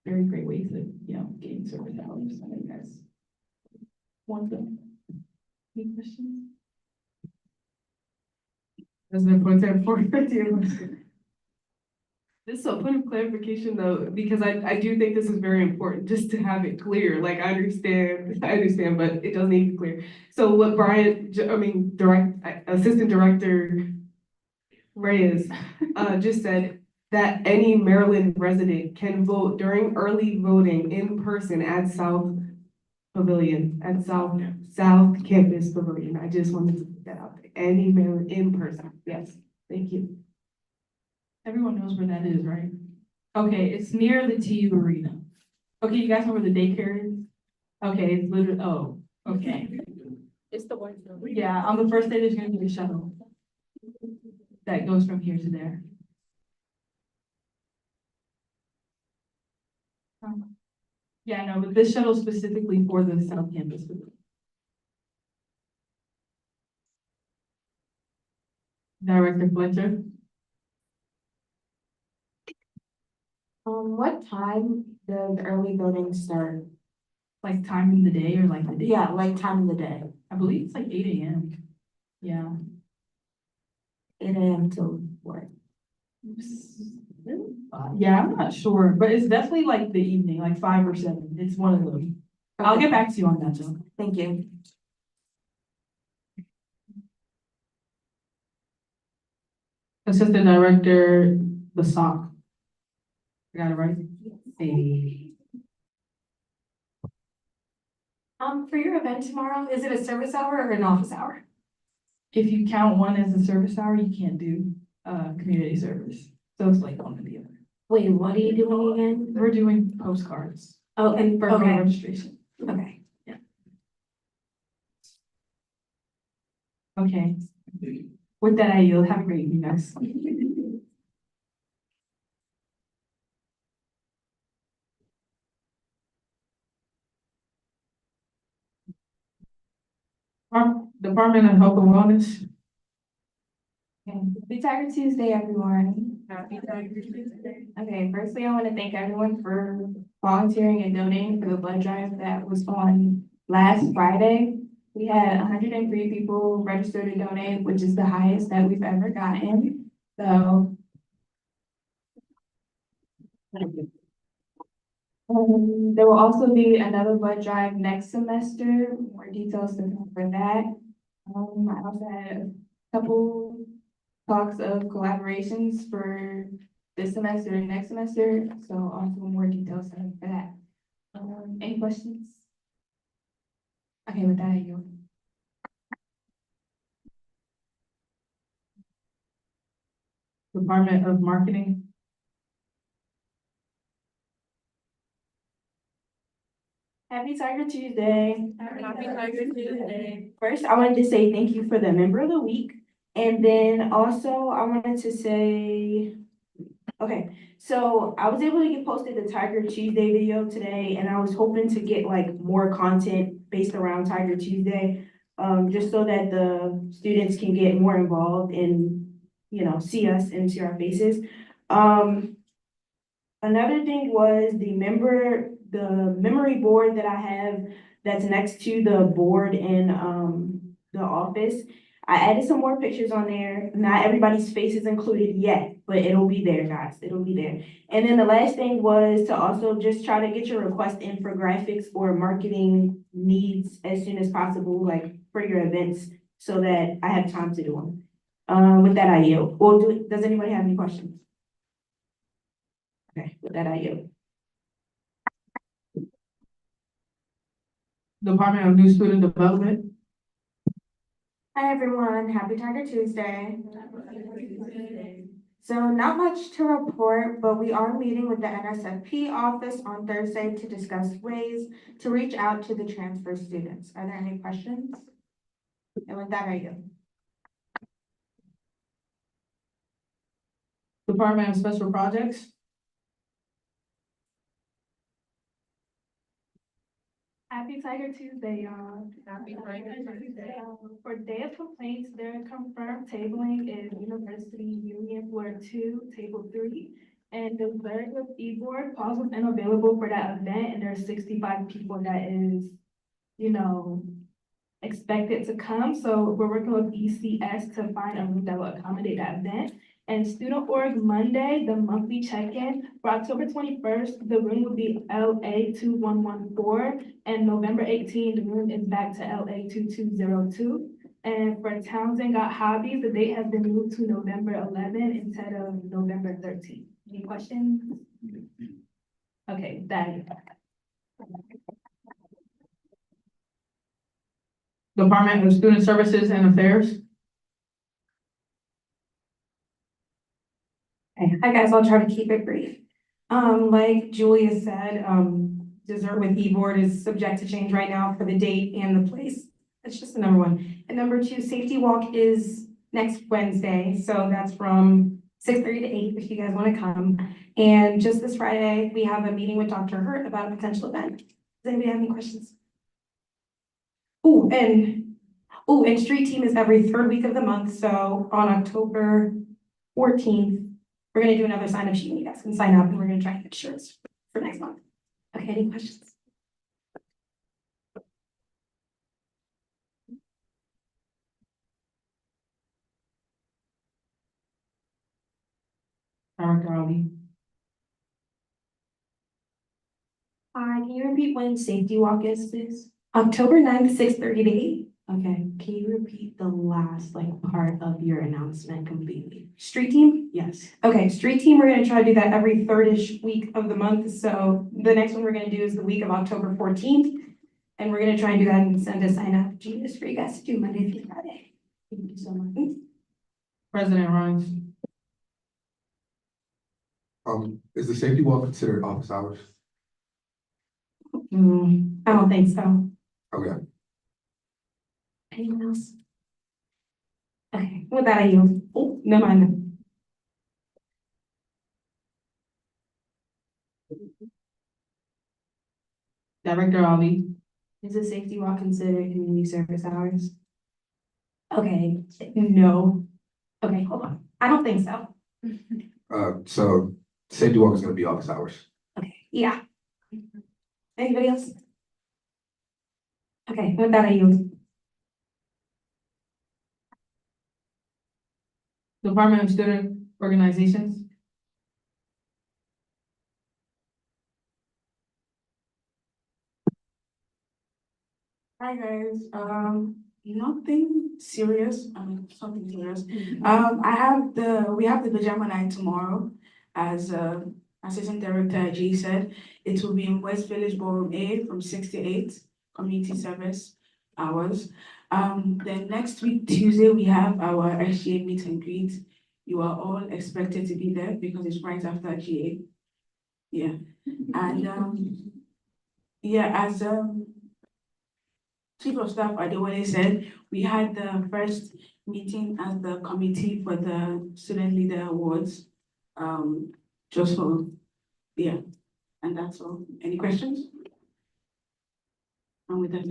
Very great ways of, getting service hours, so you guys want them. Any questions? President Pro Tem 450. This is a point of clarification though, because I do think this is very important, just to have it clear, like I understand, but it does need to be clear. So what Assistant Director Reyes, just said, that any Maryland resident can vote during early voting in person at South Pavilion, at South Campus Pavilion. I just wanted to put that out there. Any Maryland in person. Yes, thank you. Everyone knows where that is, right? Okay, it's near the TU Arena. Okay, you guys know where the daycare is? Okay, it's literally, oh, okay. It's the one. Yeah, on the first day, there's gonna be a shuttle that goes from here to there. Yeah, no, but this shuttle specifically for the South Campus. Director Fletcher? What time does early voting start? Like time in the day or like the day? Yeah, like time of the day. I believe it's like 8 a.m. Yeah. 8 a.m. till what? Yeah, I'm not sure, but it's definitely like the evening, like 5 or 7. It's one of them. I'll get back to you on that, Joe. Thank you. Assistant Director, the SOC. I got it right? Hey. For your event tomorrow, is it a service hour or an office hour? If you count one as a service hour, you can't do community service. So it's like one or the other. Wait, what are you doing again? We're doing postcards Oh, and, for voter okay, registration. okay. Okay. With that, I yield. Have a great evening, guys. Department of Health and Wellness. Happy Tiger Tuesday, everyone. Happy Tiger Tuesday. Okay, firstly, I want to thank everyone for volunteering and donating for the blood drive that was on last Friday. We had 103 people register to donate, which is the highest that we've ever gotten. So there will also be another blood drive next semester, more details to come for that. I also had a couple talks of collaborations for this semester and next semester, so also more details to come for that. Any questions? Okay, with that, I yield. Department of Marketing. Happy Tiger Tuesday. Happy Tiger Tuesday. First, I wanted to say thank you for the member of the week. And then also I wanted to say, okay, so I was able to get posted the Tiger Tuesday video today, and I was hoping to get like more content based around Tiger Tuesday. Just so that the students can get more involved and, you know, see us and see our faces. Another thing was the memory board that I have that's next to the board in the office. I added some more pictures on there. Not everybody's face is included yet, but it'll be there, guys. It'll be there. And then the last thing was to also just try to get your request in for graphics or marketing needs as soon as possible, like for your events, so that I have time to do them. With that, I yield. Well, does anybody have any questions? Okay, with that, I yield. Department of New Student Development. Hi, everyone. Happy Tiger Tuesday. So not much to report, but we are meeting with the NSFP office on Thursday to discuss ways to reach out to the transfer students. Are there any questions? And with that, I yield. Department of Special Projects. Happy Tiger Tuesday, y'all. Happy Tiger Tuesday. For Day of Complaints, their confirmed tabling is University Union Floor 2, Table 3. And the clerk with e-board, Paul's was unavailable for that event, and there's 65 people that is, you know, expected to come. So we're working with ECS to find a room that will accommodate that event. And Student Org Monday, the monthly check-in, for October 21st, the room will be LA 2114, and November 18th, the room is back to LA 2202. And for Townsend Got Hobbies, the date has been moved to November 11th instead of November 13th. Any questions? Okay, that is. Department of Student Services and Affairs. Hi guys, I'll try to keep it brief. Like Julia said, dessert with e-board is subject to change right now for the date and the place. That's just the number one. And number two, safety walk is next Wednesday, so that's from 6:30 to 8 if you guys want to come. And just this Friday, we have a meeting with Dr. Hurt about a potential event. Does anybody have any questions? And street team is every third week of the month, so on October 14th, we're gonna do another sign up sheet and you guys can sign up and we're gonna try and get shirts for next month. Okay, any questions? Director Ali. Hi, can you repeat when safety walk is, please? October 9th, 6:30 to 8. Okay, can you repeat the last part of your announcement completely? Street team? Yes. Okay, street team, we're gonna try to do that every third-ish week of the month. So the next one we're gonna do is the week of October 14th. And we're gonna try and do that and send a sign up just for you guys to do Monday through Friday. Thank you so much. President Rhines. Is the safety walk considered office hours? I don't think so. Okay. Anyone else? Okay, with that, I yield. Oh, never mind. Director Ali. Is a safety walk considered community service hours? Okay, no. Okay, hold on. I don't think so. So safety walk is gonna be office hours. Okay, yeah. Anybody else? Okay, with that, I yield. Department of Student Organizations. Hi guys, nothing serious, something serious. We have the pajama night tomorrow. As Assistant Director G said, it will be in West Village Ballroom A from 6 to 8, community service hours. Then next week, Tuesday, we have our SGA meet and greet. You are all expected to be there because it's right after GA. Yeah, and yeah, as Chief of Staff Adewale said, we had the first meeting as the committee for the Student Leader Awards. Just for, yeah, and that's all. Any questions? And with that,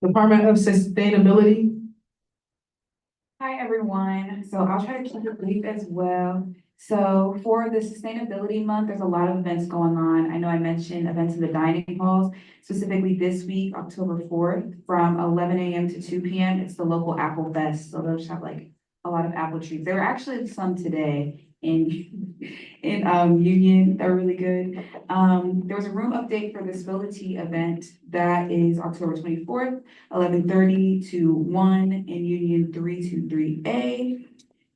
Department of Sustainability. Hi, everyone. So I'll try to keep it brief as well. So for the Sustainability Month, there's a lot of events going on. I know I mentioned events in the dining halls, specifically this week, October 4th, from 11 a.m. to 2 p.m. It's the local Apple Fest. So they'll just have like a lot of apple trees. There were actually some today in Union that were really good. There was a room update for the Spility event that is October 24th, 11:30 to 1 in Union 323A.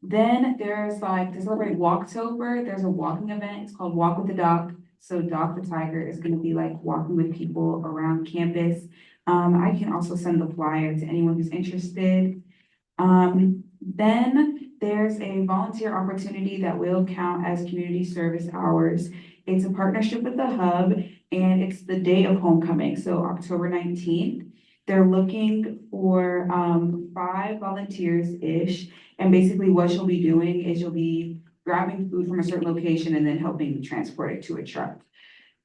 Then there's like to celebrate Walktober, there's a walking event. It's called Walk with the Doc. So Doc the Tiger is going to be like walking with people around campus. I can also send the flyer to anyone who's interested. Then there's a volunteer opportunity that will count as community service hours. It's a partnership with the Hub and it's the day of homecoming, so October 19th. They're looking for 5 volunteers-ish. And basically what you'll be doing is you'll be grabbing food from a certain location and then helping transport it to a truck.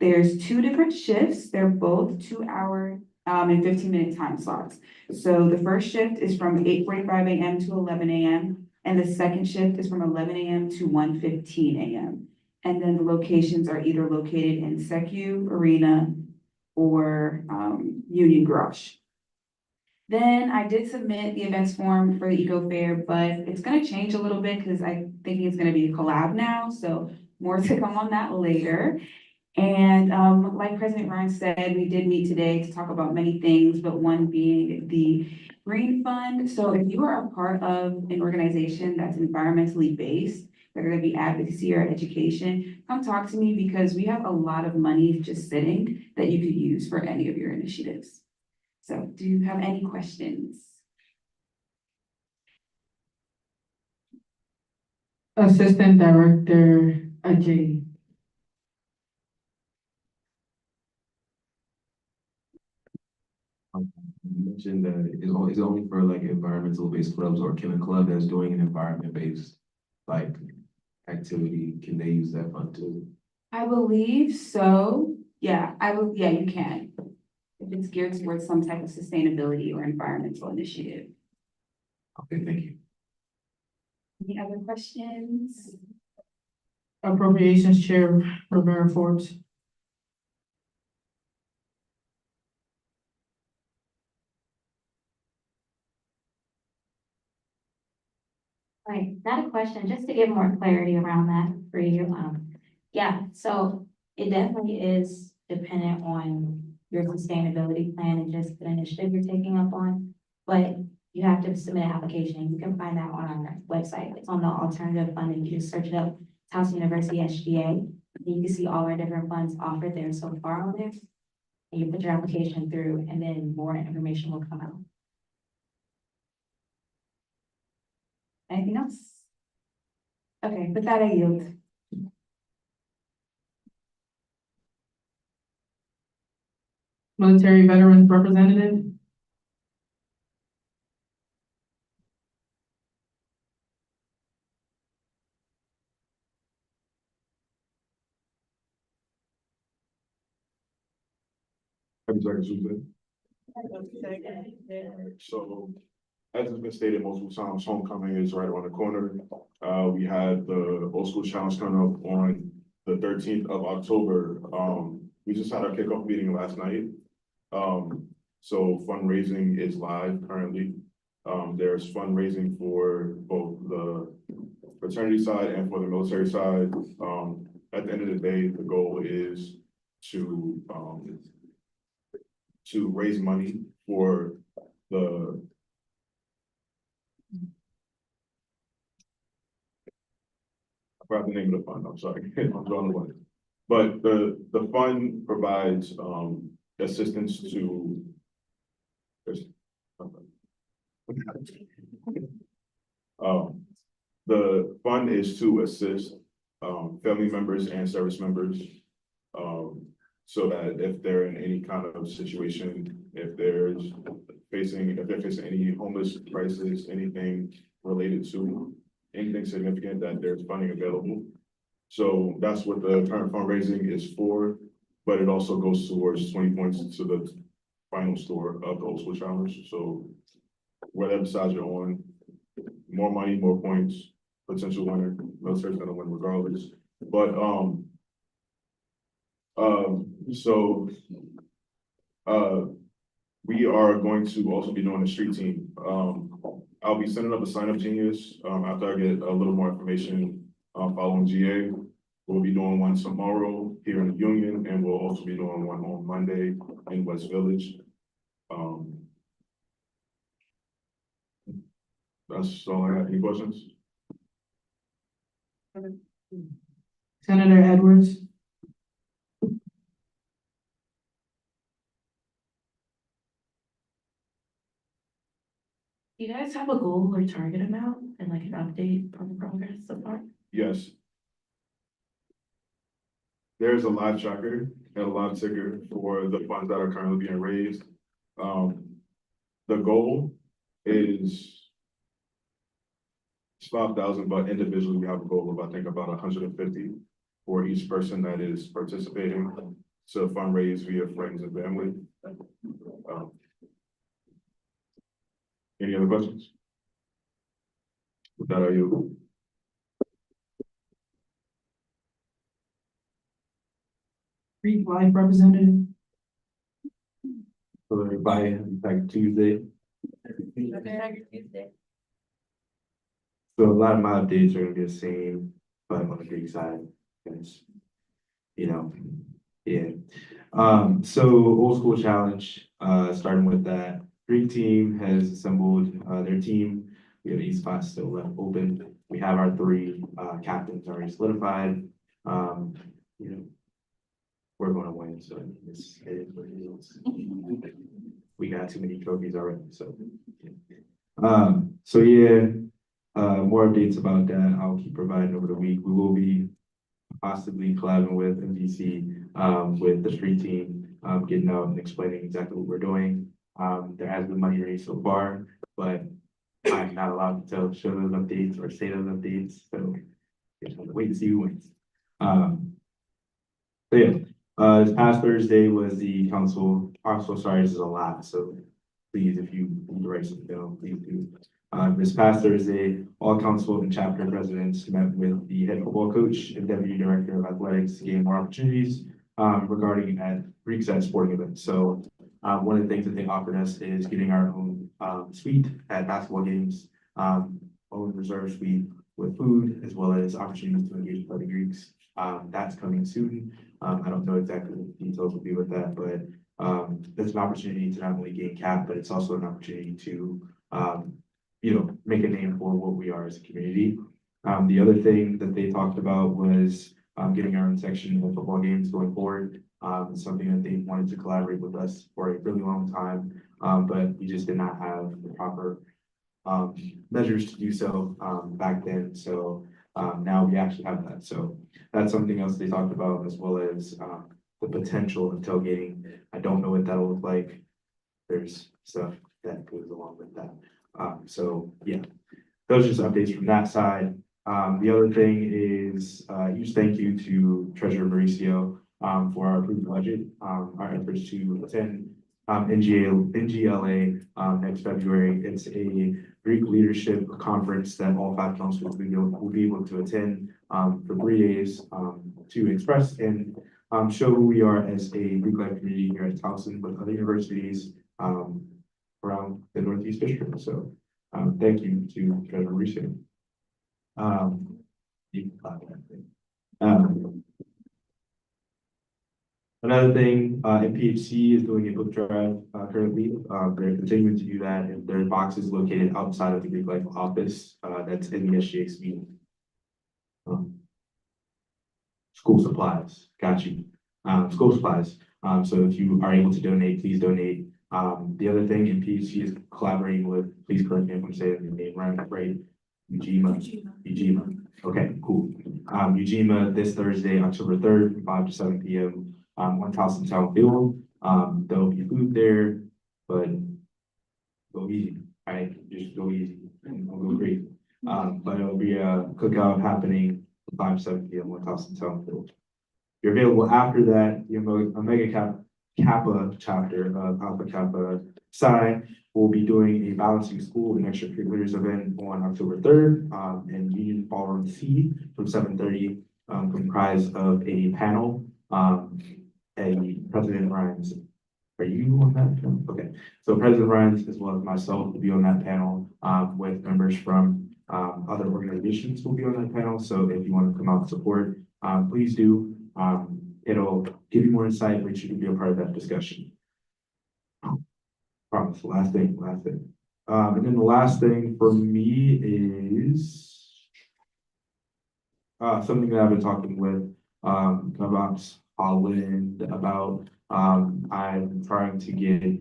There's 2 different shifts. They're both 2-hour and 15-minute time slots. So the first shift is from 8:45 a.m. to 11 a.m. And the second shift is from 11 a.m. to 1:15 a.m. And then the locations are either located in Secu Arena or Union Garage. Then I did submit the events form for the Eco Fair, but it's gonna change a little bit because I'm thinking it's gonna be a collab now, so more to come on that later. And like President Ryan said, we did meet today to talk about many things, but one being the Green Fund. So if you are a part of an organization that's environmentally based, whether it be advocacy or education, come talk to me because we have a lot of money just sitting that you could use for any of your initiatives. So do you have any questions? Assistant Director Ajay. You mentioned that it's only for like environmental based clubs, or can a club that's doing an environment based like activity, can they use that fund too? I believe so. Yeah, yeah, you can. If it's geared towards some type of sustainability or environmental initiative. Okay, thank you. Any other questions? Appropriations Chair Rivera Forbes. Right, not a question, just to give more clarity around that for you. Yeah, so it definitely is dependent on your sustainability plan and just the initiative you're taking up on. But you have to submit an application. You can find that on our website. It's on the alternative funding. You just search it up, Towson University SGA. And you can see all our different funds offered there so far on there. And you put your application through and then more information will come out. Anything else? Okay, with that, I yield. Military Veterans Representative. 22nd Tuesday. So, as has been stated multiple times, homecoming is right around the corner. We had the Old School Challenge coming up on the 13th of October. We just had our kickoff meeting last night. So fundraising is live currently. There's fundraising for both the fraternity side and for the military side. At the end of the day, the goal is to raise money for the I forgot the name of the fund, I'm sorry, I'm drawing a blank. But the fund provides assistance to the fund is to assist family members and service members. So that if they're in any kind of situation, if they're facing any homeless crisis, anything related to anything significant, that there's funding available. So that's what the current fundraising is for, but it also goes towards 20 points to the final score of the Old School Challenge. So whatever side you're on, more money, more points, potential winner, military's gonna win regardless. But we are going to also be doing a street team. I'll be sending up a sign up genius after I get a little more information following GA. We'll be doing one tomorrow here in the Union, and we'll also be doing one on Monday in West Village. That's all I have. Any questions? Senator Edwards. Do you guys have a goal or target amount and like an update on the progress so far? Yes. There's a live tracker and a live ticker for the funds that are currently being raised. The goal is it's 5,000, but individually we have a goal of I think about 150 for each person that is participating to fundraise via friends and family. Any other questions? With that, are you? Reed Live representative. Hello, everybody, back Tuesday. So a lot of my updates are gonna be the same, but on the Greek side, because, you know, yeah. So Old School Challenge, starting with that, Greek team has assembled their team. We have 8 spots still left open. We have our 3 captains already solidified. You know, we're gonna win, so it is what it is. We got too many trophies already, so. So yeah, more updates about that. I'll keep providing over the week. We will be possibly collabing with MDC, with the street team, getting out and explaining exactly what we're doing. There has been money raised so far, but I'm not allowed to show those updates or say those updates, so just have to wait and see who wins. So yeah, this past Thursday was the council, sorry, this is a lot, so please, if you need to write something down, please do. This past Thursday, all council and chapter presidents met with the head football coach and deputy director of athletics to gain more opportunities regarding Greek side sporting events. So one of the things that they offered us is getting our own suite at basketball games, own reserve suite with food, as well as opportunities to engage with other Greeks. That's coming soon. I don't know exactly what the details will be with that, but there's an opportunity to not only gain cap, but it's also an opportunity to you know, make a name for what we are as a community. The other thing that they talked about was getting our own section of football games going forward. Something that they wanted to collaborate with us for a really long time, but we just did not have the proper measures to do so back then. So now we actually have that. So that's something else they talked about, as well as the potential of tailgating. I don't know what that'll look like. There's stuff that goes along with that. So yeah, those are just updates from that side. The other thing is huge thank you to Treasurer Mauricio. for our approved budget, our efforts to attend NGLA next February. It's a Greek leadership conference that all 5 councils will be able to attend for 3 days to express and show who we are as a Greek life community here at Towson with other universities around the Northeast District. So thank you to Treasurer Mauricio. You can clap that thing. Another thing, MPHC is doing a book drive currently. They're continuing to do that, and there are boxes located outside of the Greek Life office that's in the SGA meeting. School supplies, got you. School supplies. So if you are able to donate, please donate. The other thing, MPHC is collaborating with, please correct me if I'm saying the name right? Ujima. Okay, cool. Ujima this Thursday, October 3rd, from 5 to 7 p.m. On Towson Town Field. There'll be food there, but go easy. All right, just go easy. Don't go crazy. But it'll be a cookout happening from 5 to 7 p.m. on Towson Town Field. If you're available after that, you know, Omega Kappa chapter of Alpha Kappa Psi will be doing a balancing school and extracurriculars event on October 3rd in Union Ballroom C from 7:30, comprised of a panel. President Rhymes, are you on that panel? Okay, so President Rhymes as well as myself will be on that panel with members from other organizations will be on that panel. So if you want to come out and support, please do. It'll give you more insight, but you can be a part of that discussion. Promise, last thing. And then the last thing for me is something that I've been talking with about Holland about. I'm trying to get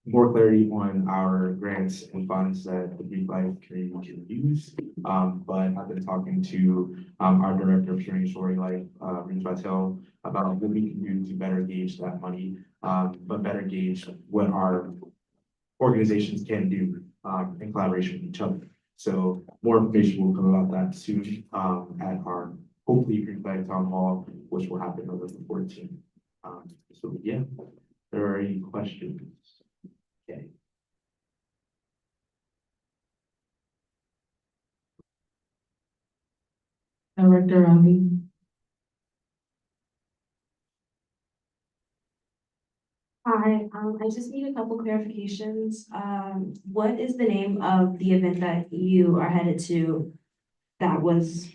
more clarity on our grants and funds that the Greek Life community can use. But I've been talking to our director of Sharing Story Life, Rich Patel, about what we can do to better gauge that money, but better gauge what our organizations can do in collaboration with each other. So more information will come about that soon at our hopefully Greek Life Town Hall, which will happen on November 14th. So yeah, if there are any questions. Okay. Director Ravi. Hi, I just need a couple clarifications. What is the name of the event that you are headed to that was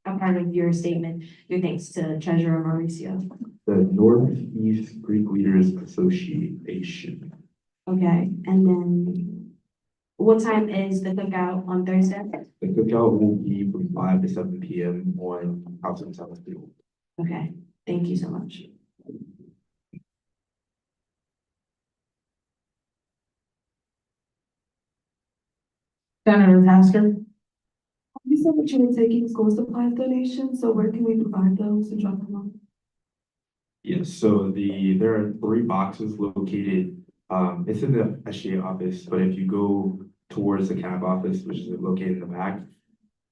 a part of your statement? Your thanks to Treasurer Mauricio. The Northeast Greek Leaders Association. Okay, and then what time is the cookout on Thursday? The cookout will be from 5 to 7 p.m. on Towson Town Field. Okay, thank you so much. Senator Tasker. You said that you were taking school supplies donations, so where can we provide those and drop them off? Yes, so there are 3 boxes located. It's in the SGA office, but if you go towards the CAB office, which is located in the back,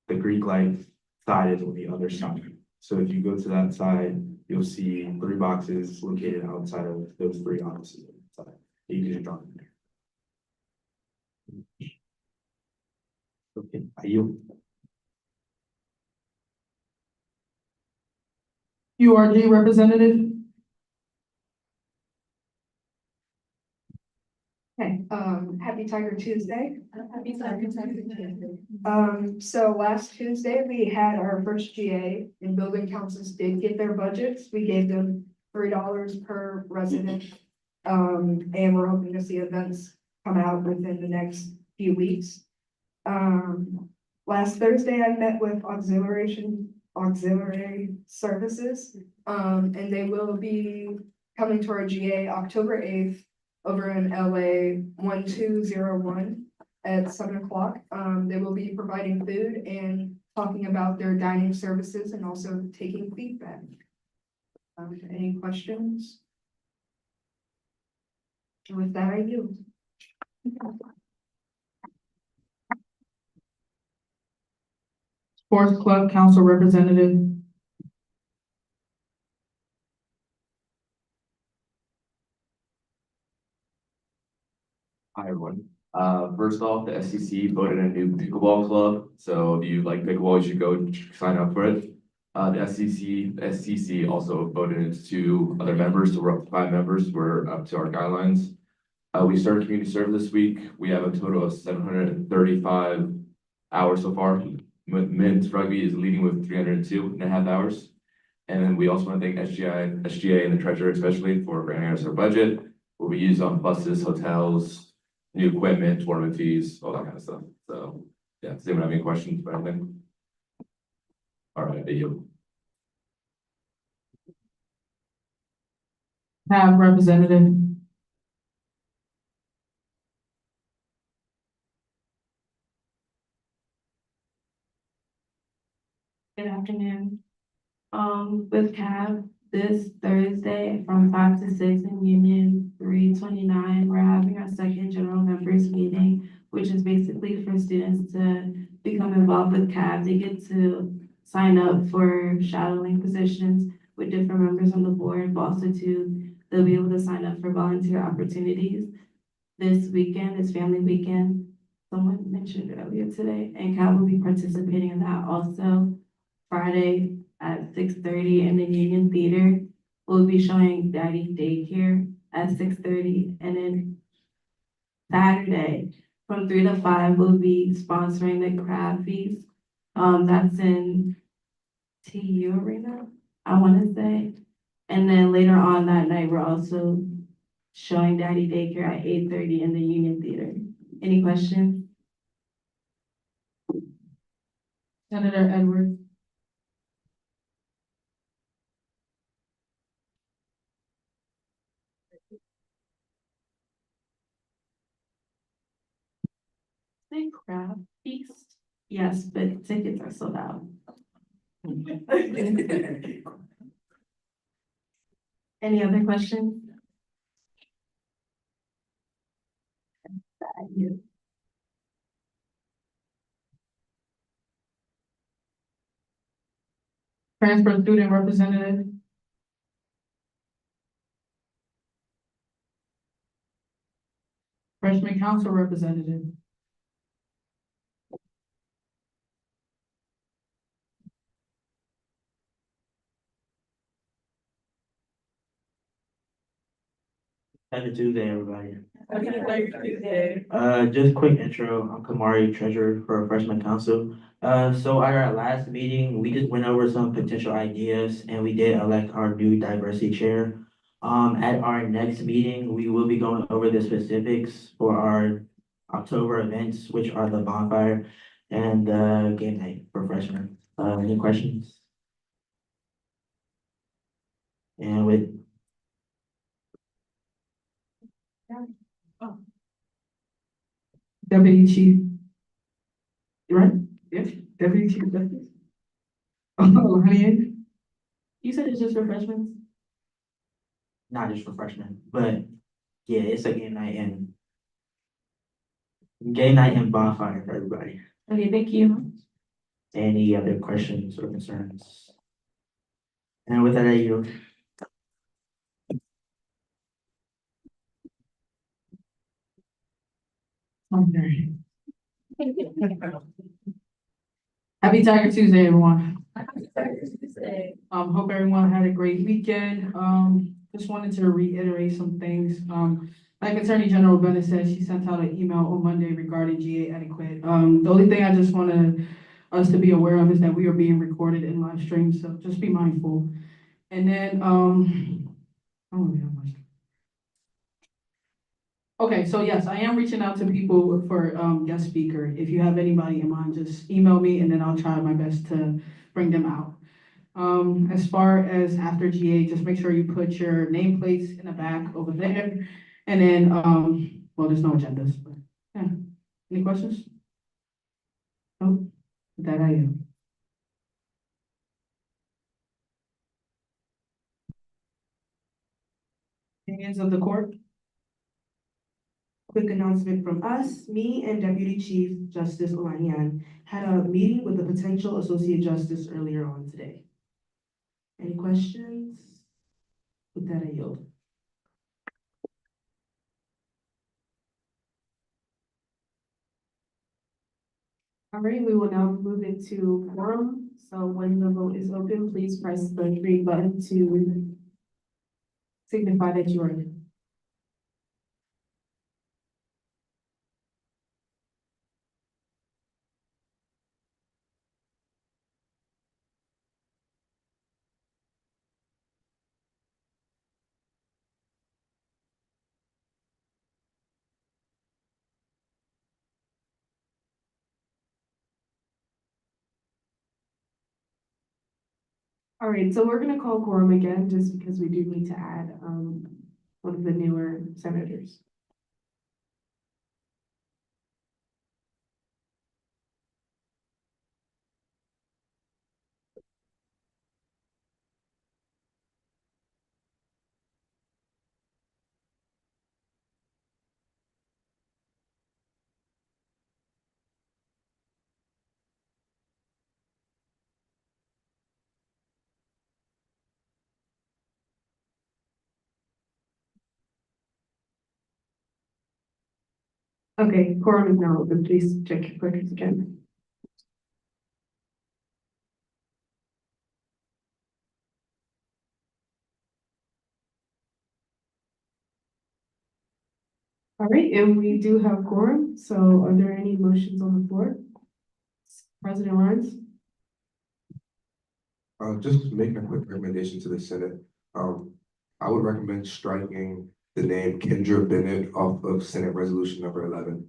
the Greek Life side is on the other side. So if you go to that side, you'll see 3 boxes located outside of those 3 offices. You can just drop them there. Okay, I yield. URG representative. Okay, happy Tiger Tuesday. Happy Tiger Tuesday. So last Tuesday, we had our first GA and building councils did get their budgets. We gave them $3 per resident. And we're hoping to see events come out within the next few weeks. Last Thursday, I met with auxiliary services, and they will be coming to our GA October 8th over in LA 1201 at 7 o'clock. They will be providing food and talking about their dining services and also taking feedback. Any questions? With that, I yield. Sports Club Council representative. Hi, everyone. First off, the SCC voted a new pickleball club, so if you like pickleball, you should go sign up for it. The SCC also voted two other members, so we're up to 5 members, we're up to our guidelines. We started community service this week, we have a total of 735 hours so far. Men's rugby is leading with 302.5 hours. And then we also want to thank SGA and the treasurer especially for granting us our budget. Will be used on buses, hotels, new equipment, tournament fees, all that kind of stuff. So, yeah, does anyone have any questions about anything? All right, you. Have representative. Good afternoon. With CAB, this Thursday from 5 to 6 in Union 329, we're having our second general members meeting, which is basically for students to become involved with CAB. They get to sign up for shadowing positions with different members on the board, but also they'll be able to sign up for volunteer opportunities. This weekend is family weekend. Someone mentioned earlier today, and CAB will be participating in that also. Friday at 6:30 in the Union Theater. We'll be showing Daddy Daycare at 6:30, and then Saturday from 3 to 5, we'll be sponsoring the crab feast. That's in TU Arena, I want to say. And then later on that night, we're also showing Daddy Daycare at 8:30 in the Union Theater. Any questions? Senator Edwards. Say crab feast? Yes, but tickets are sold out. Any other questions? Transfer student representative. Freshman council representative. Happy Tuesday, everybody. Just quick intro. I'm Kamari, treasurer for Freshman Council. So at our last meeting, we just went over some potential ideas and we did elect our new diversity chair. At our next meeting, we will be going over the specifics for our October events, which are the bonfire and the game night for freshmen. Any questions? And with Deputy Chief. Right? Yes, Deputy Chief Justice. Oh, honey. You said it's just for freshmen? not just for freshmen, but yeah, it's a game night and bonfire for everybody. Okay, thank you. Any other questions or concerns? And with that, I yield. Okay. Happy Tiger Tuesday, everyone. Hope everyone had a great weekend. Just wanted to reiterate some things. Like Attorney General Bennett said, she sent out an email on Monday regarding GA etiquette. The only thing I just wanted us to be aware of is that we are being recorded in live stream, so just be mindful. And then, I don't really have much. Okay, so yes, I am reaching out to people for guest speaker. If you have anybody in mind, just email me and then I'll try my best to bring them out. As far as after GA, just make sure you put your nameplates in the back over there. And then, well, there's no agendas, but yeah. Any questions? Nope. With that, I am. Opinions of the court? Quick announcement from us, me and Deputy Chief Justice Olanian had a meeting with the potential Associate Justice earlier on today. Any questions? With that, I yield. All right, we will now move into quorum. So when the vote is open, please press the green button to signify that you are in. All right, so we're gonna call quorum again, just because we do need to add, one of the newer senators. Okay, quorum is now open. Please check your clickers again. All right, and we do have quorum, so are there any motions on the floor? President Lawrence? Just making a quick recommendation to the Senate. I would recommend striking the name Kendra Bennett off of Senate Resolution number 11.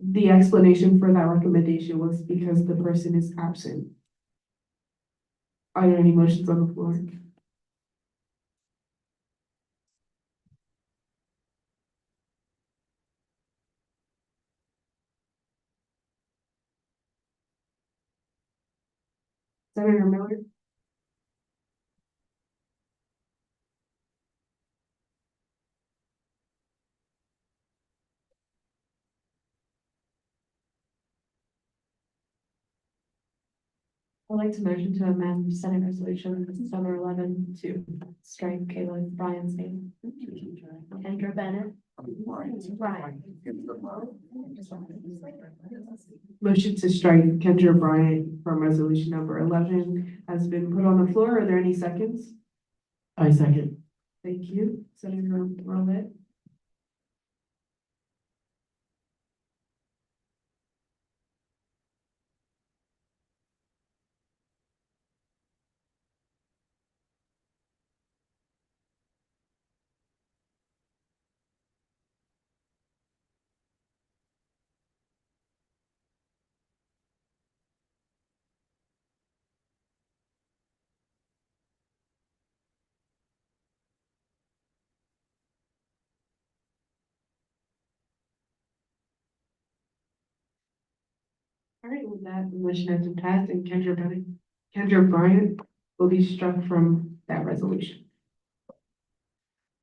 The explanation for that recommendation was because the person is absent. Are there any motions on the floor? Senator Miller? I'd like to motion to amend Senate Resolution number 11 to strike Kayla Bryan's name. Kendra Bennett. Motion to strike Kendra Bryant from resolution number 11 has been put on the floor. Are there any seconds? I second. Thank you, Senator Rowlett. All right, with that, the motion has been passed and Kendra Bryant will be struck from that resolution.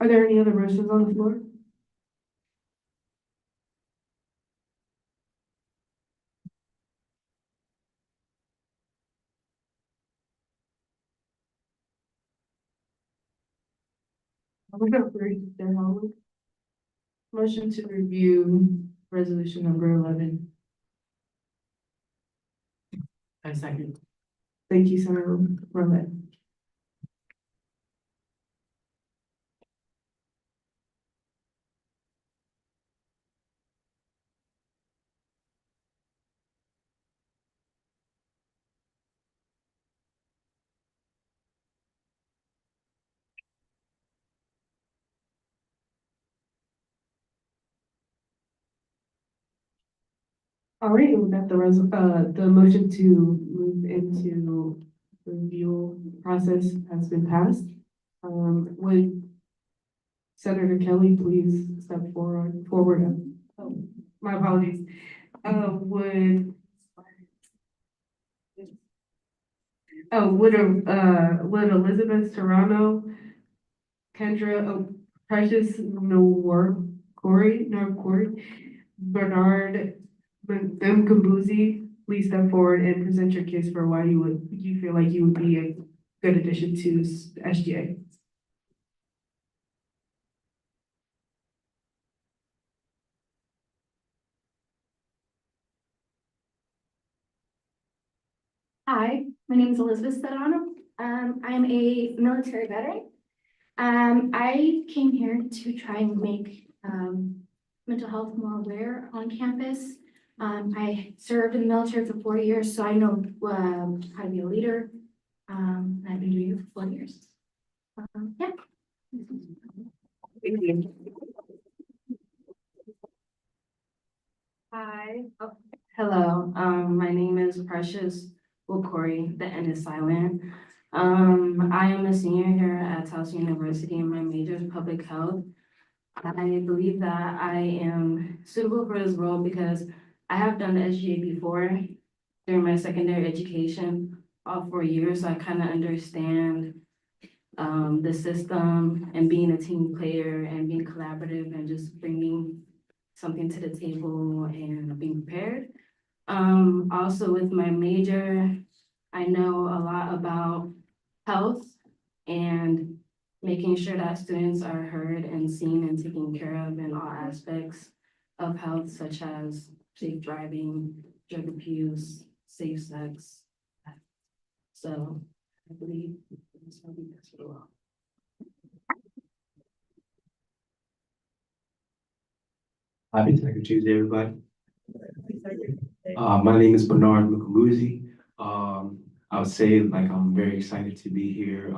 Are there any other motions on the floor? Motion to review resolution number 11. I second. Thank you, Senator Rowlett. All right, with that, the motion to move into the review process has been passed. Would Senator Kelly please step forward? Oh, my apologies. Would Elizabeth Serrano, Precious Corey, Bernard Mkambuzi, please step forward and present your case for why you feel like you would be a good addition to SGA. Hi, my name is Elizabeth Sedano. I'm a military veteran. I came here to try and make mental health more aware on campus. I served in the military for 4 years, so I know how to be a leader. And I've been doing it for 4 years. Yeah. Thank you. Hi. Oh, hello. My name is Precious Corey. The N is silent. I am a senior here at Towson University and my major is public health. I believe that I am suitable for this role because I have done the SGA before during my secondary education, all 4 years. So I kind of understand the system and being a team player and being collaborative and just bringing something to the table and being prepared. Also with my major, I know a lot about health and making sure that students are heard and seen and taken care of in all aspects of health, such as safe driving, drug abuse, safe sex. So I believe this will be best for all. Happy Second Tuesday, everybody. My name is Bernard Mukumuzi. I would say like I'm very excited to be here,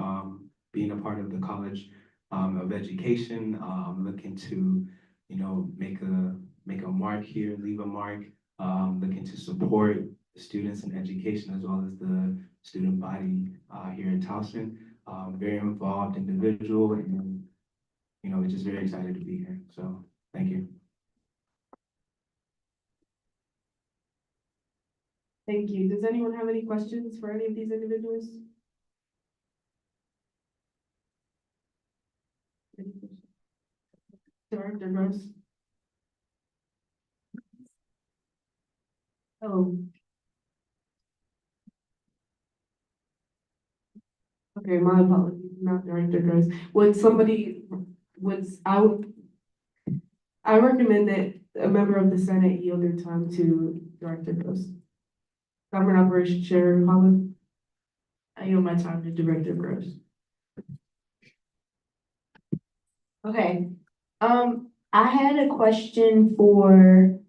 being a part of the College of Education. I'm looking to, you know, make a mark here, leave a mark. Looking to support the students in education as well as the student body here in Towson. Very involved individual, and you know, just very excited to be here. So thank you. Thank you. Does anyone have any questions for any of these individuals? Director Gross? Oh. Okay, my apologies, not Director Gross. I recommend that a member of the Senate yield their time to Director Gross. Government Operations Chair Holland. I yield my time to Director Gross. Okay, I had a question for,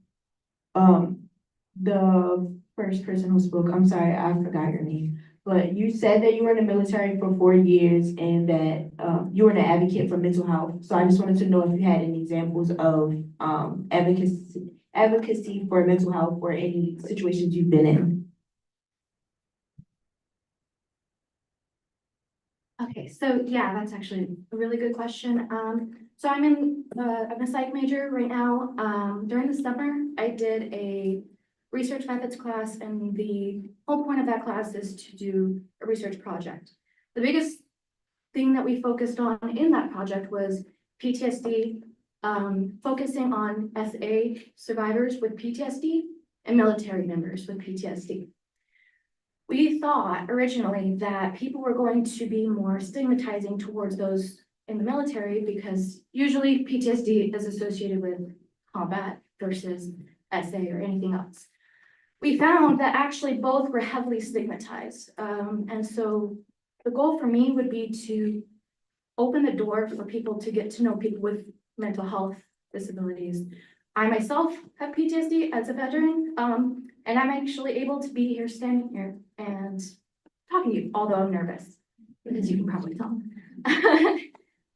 the first person who spoke. I'm sorry, I forgot your name. But you said that you were in the military for 4 years and that, you were an advocate for mental health. So I just wanted to know if you had any examples of, advocacy for mental health or any situations you've been in. Okay, so yeah, that's actually a really good question. So I'm a psych major right now. During the summer, I did a research methods class, and the whole point of that class is to do a research project. The biggest thing that we focused on in that project was PTSD, focusing on SA survivors with PTSD and military members with PTSD. We thought originally that people were going to be more stigmatizing towards those in the military because usually PTSD is associated with combat versus SA or anything else. We found that actually both were heavily stigmatized. And so the goal for me would be to open the door for people to get to know people with mental health disabilities. I myself have PTSD as a veteran, and I'm actually able to be here, standing here and talking to you, although I'm nervous, as you can probably tell.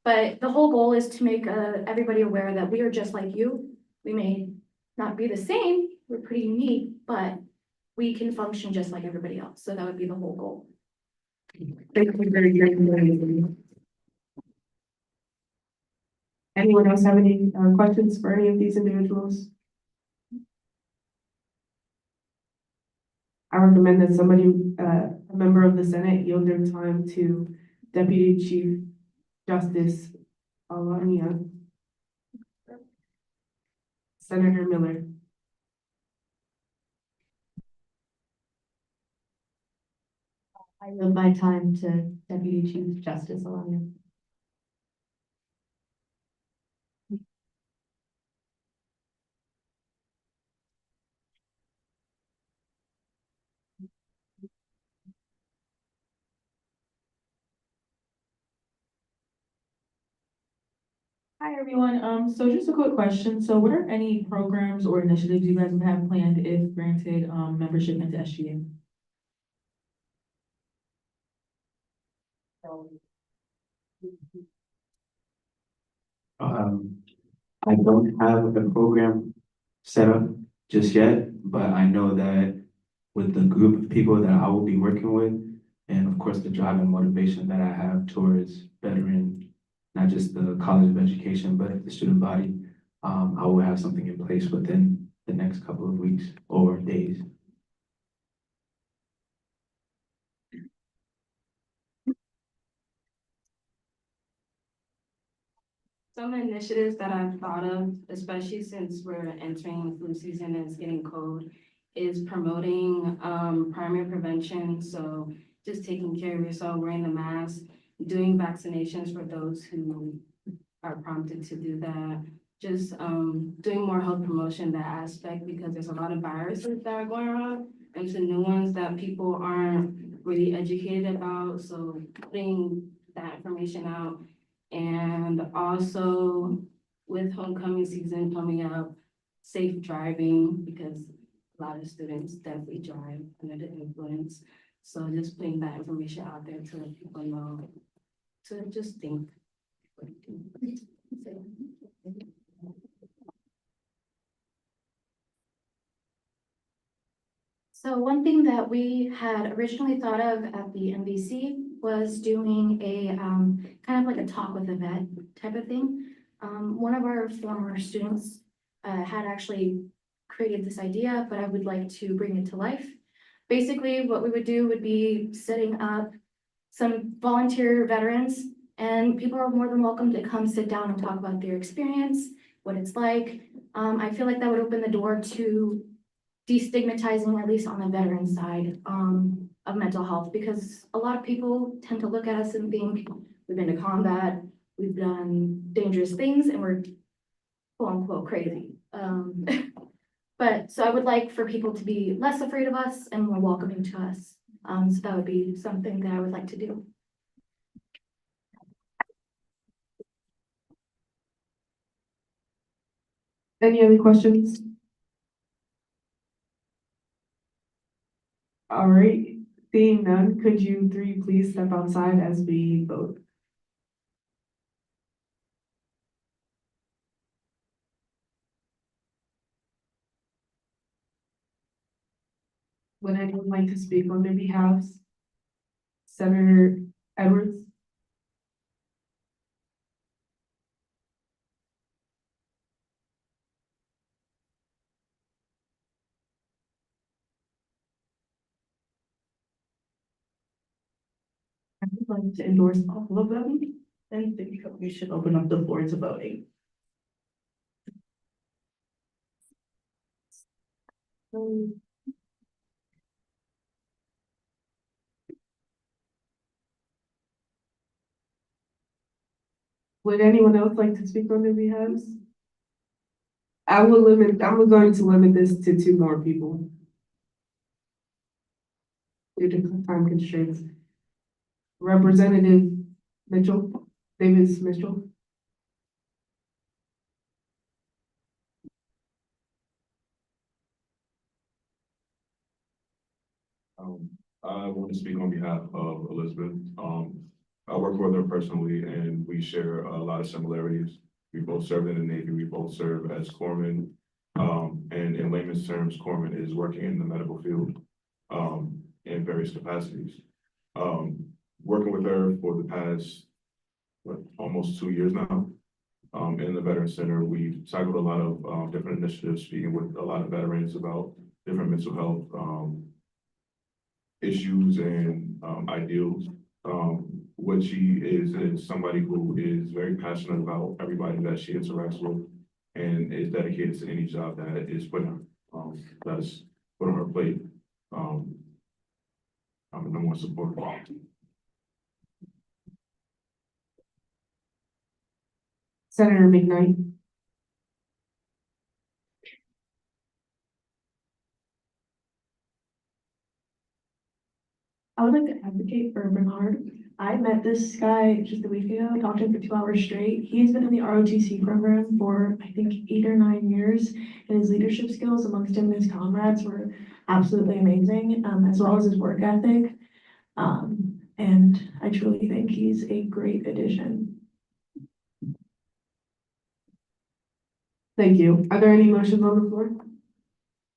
But the whole goal is to make everybody aware that we are just like you. We may not be the same, we're pretty unique, but we can function just like everybody else. So that would be the whole goal. Thank you very much. Anyone else have any questions for any of these individuals? I recommend that somebody, a member of the Senate, yield their time to Deputy Chief Justice Alania. Senator Miller. I yield my time to Deputy Chief Justice Alania. Hi, everyone. So just a quick question. So what are any programs or initiatives you guys would have planned if granted, membership into SGA? Um, I don't have a program set up just yet, but I know that with the group of people that I will be working with, and of course, the drive and motivation that I have towards bettering not just the College of Education, but the student body, I will have something in place within the next couple of weeks or days. Some initiatives that I've thought of, especially since we're entering flu season and it's getting cold, is promoting primary prevention. So just taking care of yourself, wearing the mask, doing vaccinations for those who are prompted to do that. Just doing more health promotion, that aspect, because there's a lot of viruses that are going around and some new ones that people aren't really educated about. So putting that information out. And also with homecoming season coming up, safe driving, because a lot of students definitely drive under the influence. So just putting that information out there to let people know, to just think. So one thing that we had originally thought of at the MVC was doing a kind of like a talk with a vet type of thing. One of our former students had actually created this idea, but I would like to bring it to life. Basically, what we would do would be setting up some volunteer veterans, and people are more than welcome to come sit down and talk about their experience, what it's like. I feel like that would open the door to destigmatizing, at least on the veteran side, of mental health, because a lot of people tend to look at us and think we've been to combat, we've done dangerous things, and we're quote unquote crazy. But so I would like for people to be less afraid of us and more welcoming to us. So that would be something that I would like to do. Any other questions? All right, seeing none, could you three please step outside as we vote? Would anyone like to speak on their behalves? Senator Edwards? I would like to endorse all of them, and think we should open up the floor to voting. Would anyone else like to speak on their behalves? I'm going to limit this to 2 more people. Due to time constraints. Representative Mitchell, Davis Mitchell. I want to speak on behalf of Elizabeth. I work with her personally and we share a lot of similarities. We both served in the Navy, we both serve as corpsmen. And in layman's terms, corpsman is working in the medical field, in various capacities. Working with her for the past, almost 2 years now. In the Veteran Center, we've tackled a lot of different initiatives, speaking with a lot of veterans about different mental health issues and ideals. What she is somebody who is very passionate about everybody that she interacts with and is dedicated to any job that is put on her plate. I'm the number one supporter. Senator McKnight. I would like to advocate for Bernard. I met this guy just a week ago, talked to him for 2 hours straight. He's been in the ROTC program for, I think, 8 or 9 years, and his leadership skills amongst him and his comrades were absolutely amazing, as well as his work ethic. And I truly think he's a great addition. Thank you. Are there any motions on the floor?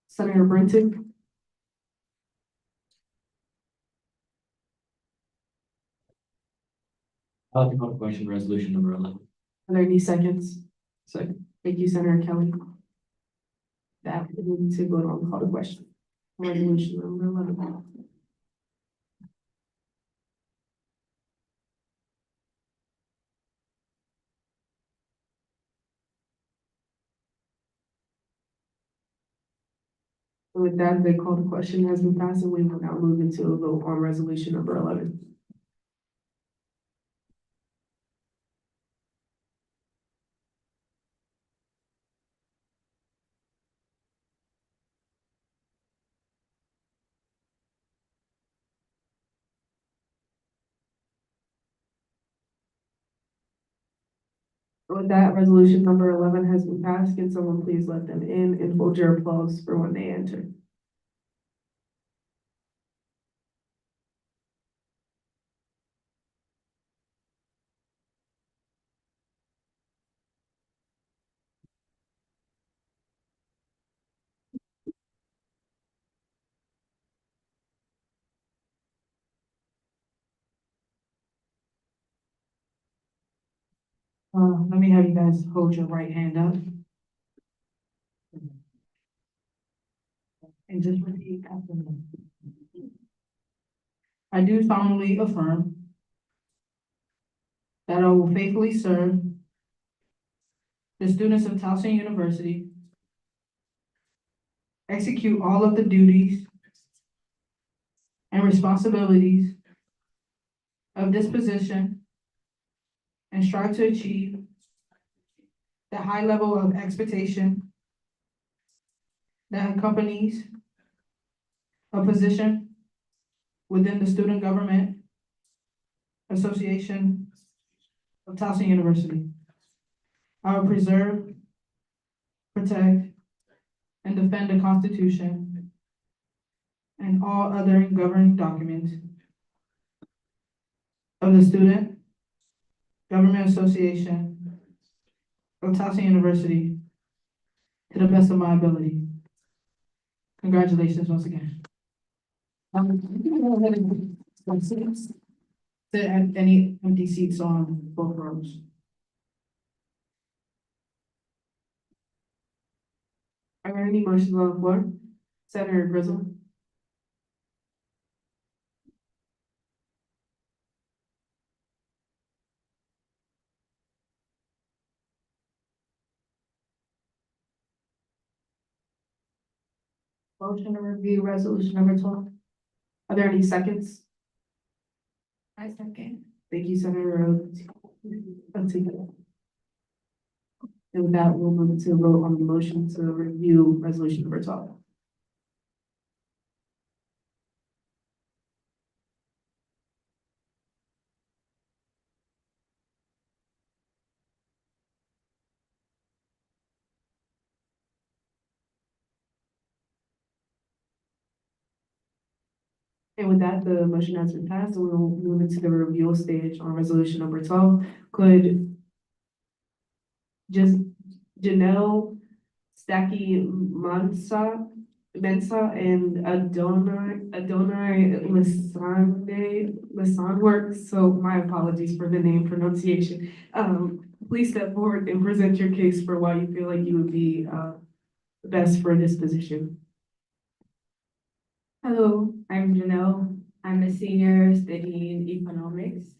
Senator Brinton? I'd like to call the question, resolution number 11. Are there any seconds? Second. Thank you, Senator Kelly. That we need to vote on the call to question. Resolution number 11. With that, the call to question has been passed, and we will now move into a vote on resolution number 11. With that, resolution number 11 has been passed. Can someone please let them in and hold your applause for when they enter? Let me have you guys hold your right hand up. And just repeat after me. I do solemnly affirm that I will faithfully serve the students of Towson University, execute all of the duties and responsibilities of this position, and strive to achieve the high level of expectation that accompanies a position within the Student Government Association of Towson University. I will preserve, protect, and defend the Constitution and all other governing documents of the Student Government Association of Towson University to the best of my ability. Congratulations once again. You can go ahead and some seats. Sit at any empty seats on both rows. Are there any motions on the floor? Senator Grizzle? Motion to review resolution number 12. Are there any seconds? I second. Thank you, Senator Antigua. And with that, we'll move to a vote on the motion to review resolution number 12. And with that, the motion has been passed, and we'll move into the review stage on resolution number 12. Could just Janelle Stacky Mensa and Adonai Lissan work. So my apologies for the name pronunciation. Please step forward and present your case for why you feel like you would be best for this position. Hello, I'm Janelle. I'm a senior studying economics,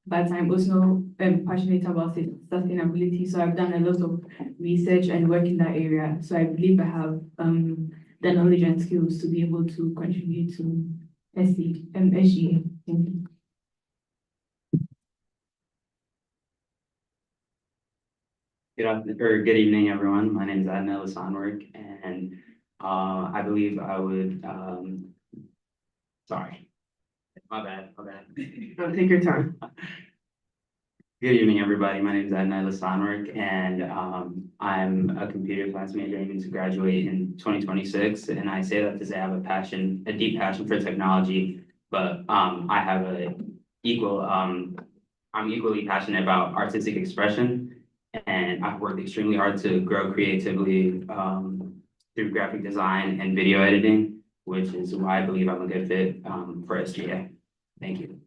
but I'm also passionate about sustainability. So I've done a lot of research and work in that area. So I believe I have the knowledge and skills to be able to contribute to SGA. Thank you. Good evening, everyone. My name is Adnan Lissanwork, and I believe I would, sorry. My bad, my bad. Take your time. Good evening, everybody. My name is Adnan Lasanwar, and I'm a computer science major aiming to graduate in 2026. And I say that to say I have a deep passion for technology, but I have I'm equally passionate about artistic expression, and I've worked extremely hard to grow creatively through graphic design and video editing, which is why I believe I'm a good fit for SGA. Thank you.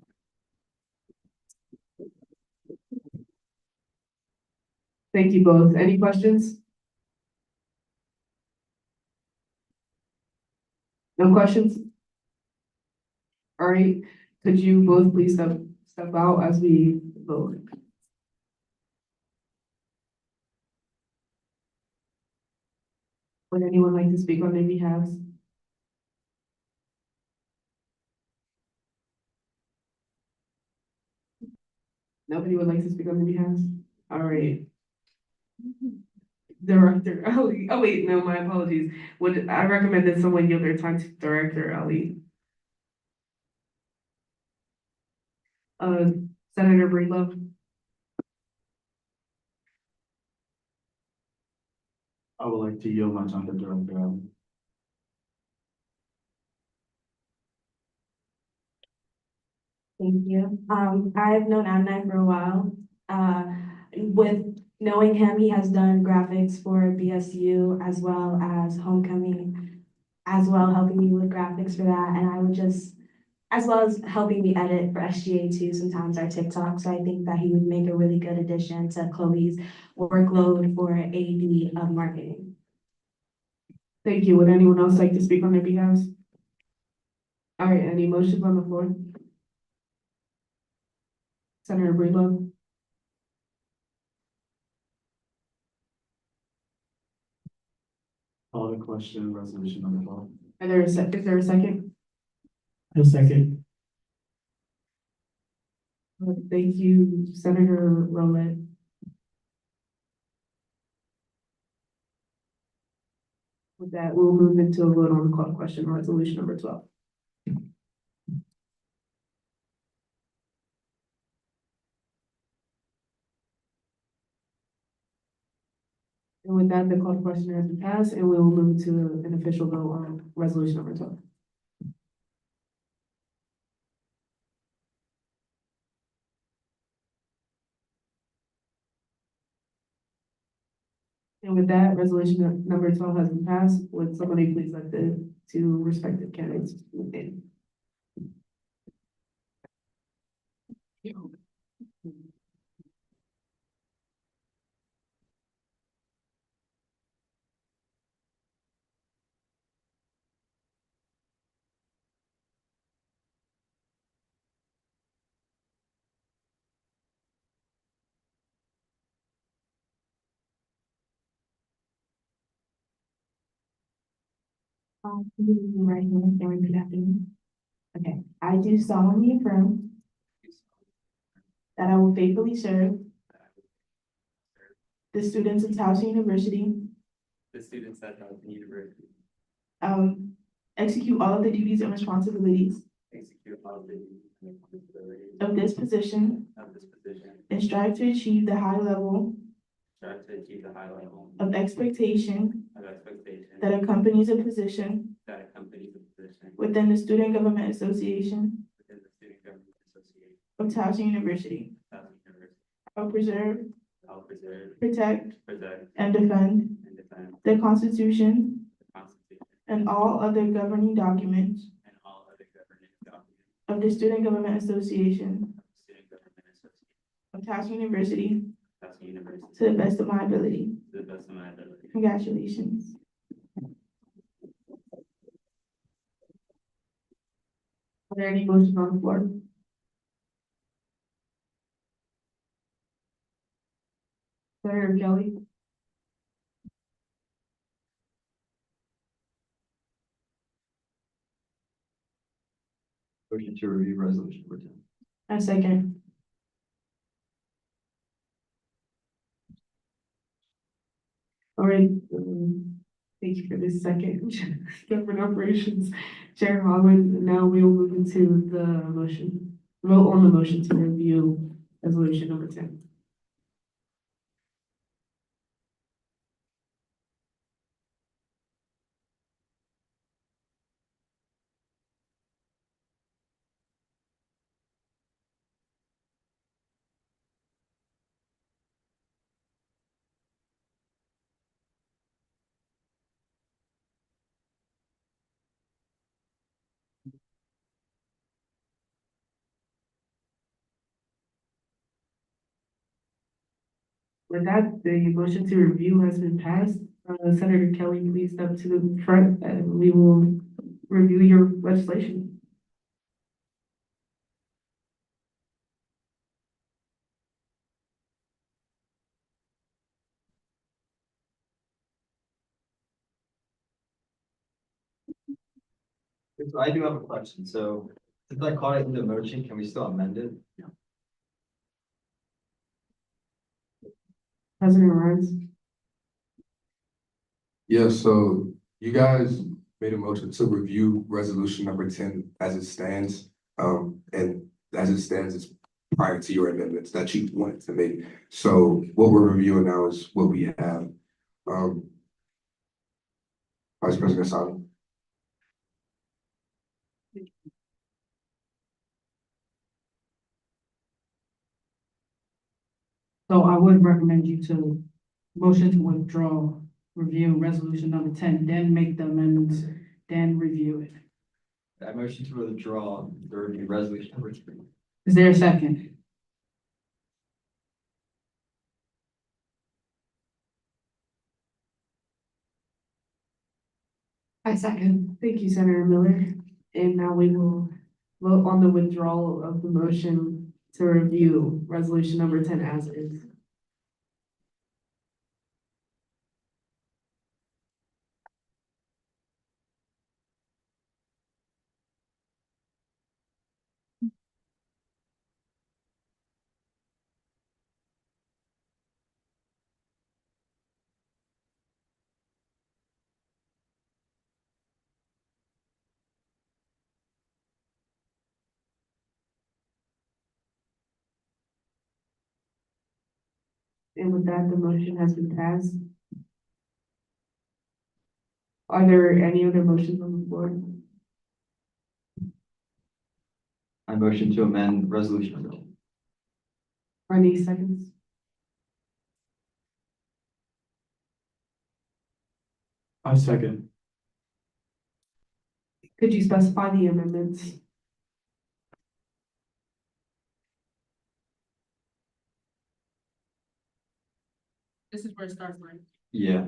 Thank you both. Any questions? No questions? All right, could you both please step out as we vote? Would anyone like to speak on their behalf? Nobody would like to speak on their behalf? All right. Director Ali, oh wait, no, my apologies. Would, I recommend that someone yield their time to Director Ali. Senator Breedlove. I would like to yield my time to Director Allen. Thank you. I've known Adnan for a while. With knowing him, he has done graphics for BSU as well as homecoming, as well helping me with graphics for that. And I would just, as well as helping me edit for SGA too, sometimes our TikTok. So I think that he would make a really good addition to Chloe's workload for AD of marketing. Thank you. Would anyone else like to speak on their behalf? All right, any motions on the floor? Senator Breedlove. Call the question, resolution number 12. Is there a second? A second. Thank you, Senator Rowland. With that, we'll move into a vote on the call question, resolution number 12. And with that, the call to question has been passed, and we will move to an official vote on resolution number 12. And with that, resolution number 12 has been passed. Would somebody please let the two respective candidates move in? Right here, and repeat after me. Okay, I do solemnly affirm that I will faithfully serve the students of Towson University, The students at Towson University execute all of the duties and responsibilities execute all of the duties and responsibilities of this position of this position, and strive to achieve the high level strive to achieve the high level of expectation of expectation that accompanies a position that accompanies the position within the Student Government Association within the Student Government Association of Towson University. of Towson University. I'll preserve, I'll preserve, protect, protect, and defend and defend the Constitution the Constitution and all other governing documents and all other governing documents of the Student Government Association of the Student Government Association of Towson University of Towson University to the best of my ability. to the best of my ability. Congratulations. Are there any motions on the floor? Senator Kelly. Motion to review resolution number 10. A second. All right, Thank you for this second. Government Operations Chair Holland. Now we will move into the motion. Vote on the motion to review resolution number 10. With that, the motion to review has been passed. Senator Kelly, please step to the front and we will review your legislation. So I do have a question. So since I caught it in the motion, can we still amend it? President Ryan. Yeah, so you guys made a motion to review resolution number 10 as it stands. And as it stands, it's prior to your amendments that you wanted to make. So what we're reviewing now is what we have. Vice President Sadi. So I would recommend you to motion to withdraw, review resolution number 10, then make the amendments, then review it. I motion to withdraw the review resolution number 3. Is there a second? I second. Thank you, Senator Miller. And now we will vote on the withdrawal of the motion to review resolution number 10 as is. And with that, the motion has been passed. Are there any other motions on the floor? I motion to amend resolution number 10. For any seconds? I second. Could you specify the amendments? This is where it starts, right? Yeah.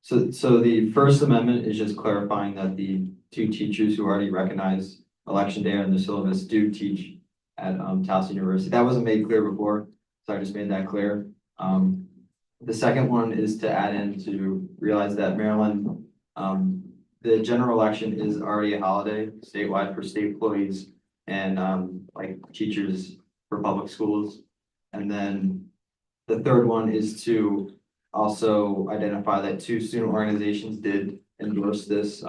So the First Amendment is just clarifying that the 2 teachers who already recognize election day in the syllabus do teach at Towson University. That wasn't made clear before, so I just made that clear. The second one is to add in to realize that Maryland, the general election is already a holiday statewide for state employees and like teachers for public schools. And then the third one is to also identify that 2 student organizations did endorse this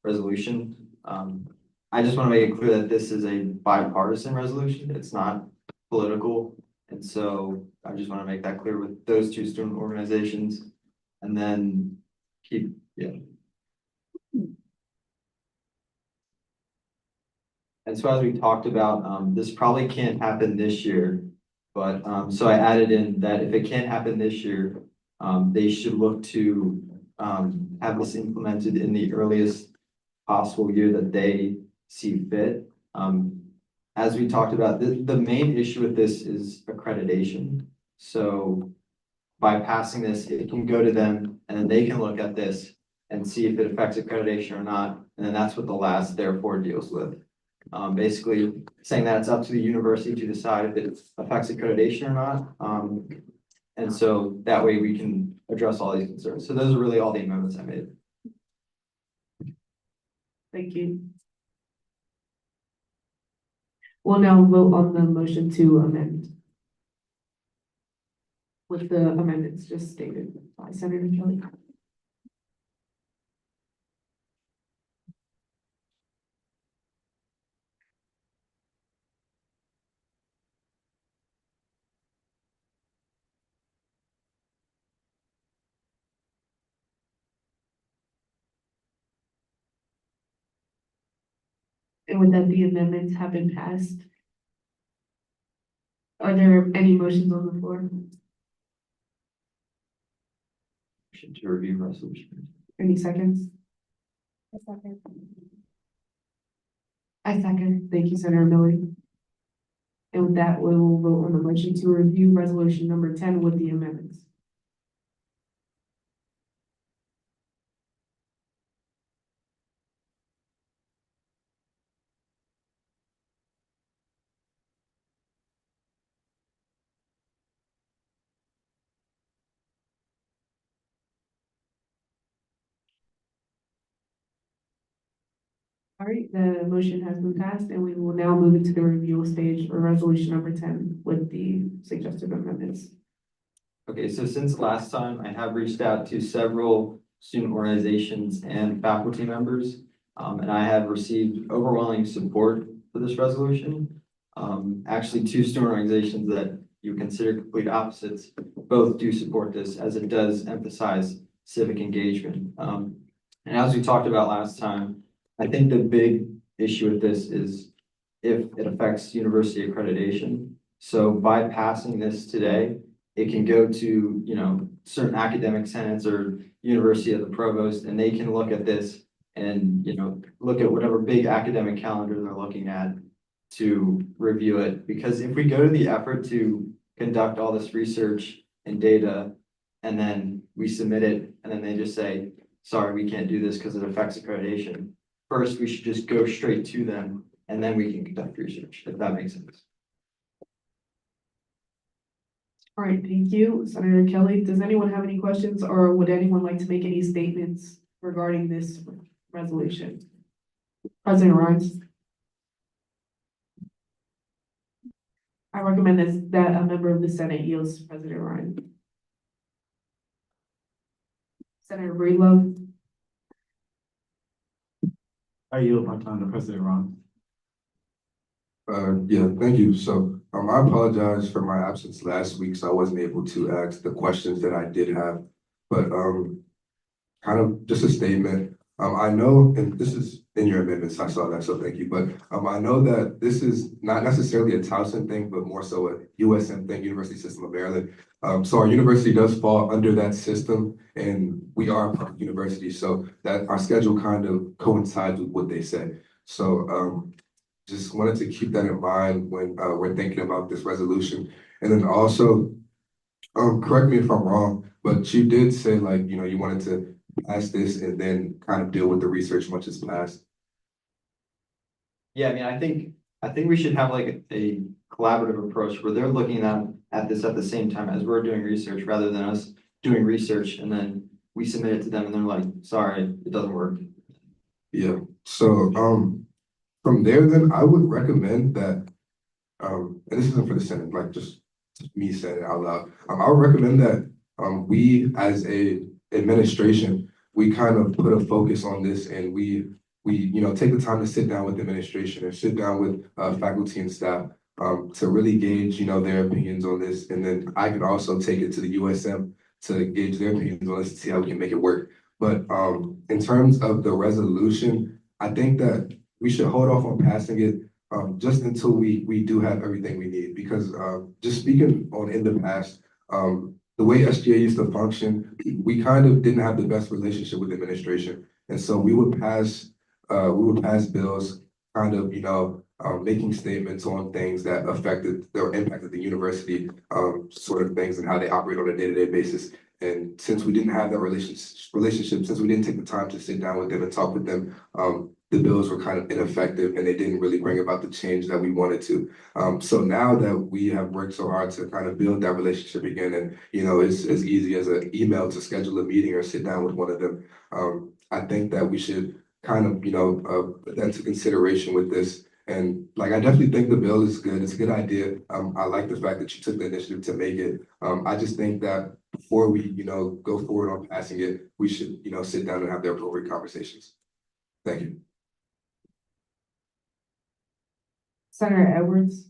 resolution. I just want to make it clear that this is a bipartisan resolution. It's not political. And so I just want to make that clear with those 2 student organizations. And then And so as we talked about, this probably can't happen this year. But so I added in that if it can't happen this year, they should look to have this implemented in the earliest possible year that they see fit. As we talked about, the main issue with this is accreditation. So by passing this, it can go to them and then they can look at this and see if it affects accreditation or not. And then that's what the last therefore deals with. Basically saying that it's up to the university to decide if it affects accreditation or not. And so that way we can address all these concerns. So those are really all the amendments I made. Thank you. We'll now vote on the motion to amend. With the amendments just stated by Senator Kelly. And with that, the amendments have been passed. Are there any motions on the floor? Motion to review resolution. Any seconds? I second. Thank you, Senator Millie. And with that, we will vote on the motion to review resolution number 10 with the amendments. All right, the motion has been passed and we will now move into the review stage for resolution number 10 with the suggested amendments. Okay, so since last time, I have reached out to several student organizations and faculty members. And I have received overwhelming support for this resolution. Actually, two student organizations that you consider complete opposites, both do support this as it does emphasize civic engagement. And as we talked about last time, I think the big issue with this is if it affects university accreditation. So by passing this today, it can go to, certain academic senates or university of the provost, and they can look at this and, look at whatever big academic calendar they're looking at to review it. Because if we go to the effort to conduct all this research and data, and then we submit it, and then they just say, sorry, we can't do this because it affects accreditation. First, we should just go straight to them, and then we can conduct research, if that makes sense. All right, thank you, Senator Kelly. Does anyone have any questions or would anyone like to make any statements regarding this resolution? President Rines. I recommend that a member of the Senate yields to President Ryan. Senator Breedlove. I yield my time to President Ron. Yeah, thank you. So, I apologize for my absence last week, so I wasn't able to ask the questions that I did have. But, kind of just a statement. I know, and this is in your amendments, I saw that, so thank you. But, I know that this is not necessarily a Towson thing, but more so a USM thing, University System of Maryland. So our university does fall under that system, and we are a public university, so that our schedule kind of coincides with what they say. So, just wanted to keep that in mind when we're thinking about this resolution. And then also, correct me if I'm wrong, but you did say you wanted to pass this and then kind of deal with the research once it's passed. Yeah, I mean, I think we should have like a collaborative approach where they're looking at this at the same time as we're doing research, rather than us doing research and then we submit it to them and they're like, sorry, it doesn't work. Yeah, so, from there, then I would recommend that, and this isn't for the Senate, just me saying it out loud. I would recommend that we as a administration, we kind of put a focus on this and we take the time to sit down with the administration and sit down with faculty and staff to really gauge, their opinions on this. And then I can also take it to the USM to gauge their opinions on this and see how we can make it work. But in terms of the resolution, I think that we should hold off on passing it just until we do have everything we need. Because just speaking on in the past, the way SGA used to function, we kind of didn't have the best relationship with administration. And so we would pass bills kind of, making statements on things that affected or impacted the university, sort of things and how they operate on a day-to-day basis. And since we didn't have that relationship, since we didn't take the time to sit down with them and talk with them, the bills were kind of ineffective and they didn't really bring about the change that we wanted to. So now that we have worked so hard to kind of build that relationship again, and it's as easy as an email to schedule a meeting or sit down with one of them, I think that we should kind of put that into consideration with this. And I definitely think the bill is good. It's a good idea. I like the fact that you took the initiative to make it. I just think that before we go forward on passing it, we should sit down and have the appropriate conversations. Thank you. Senator Edwards.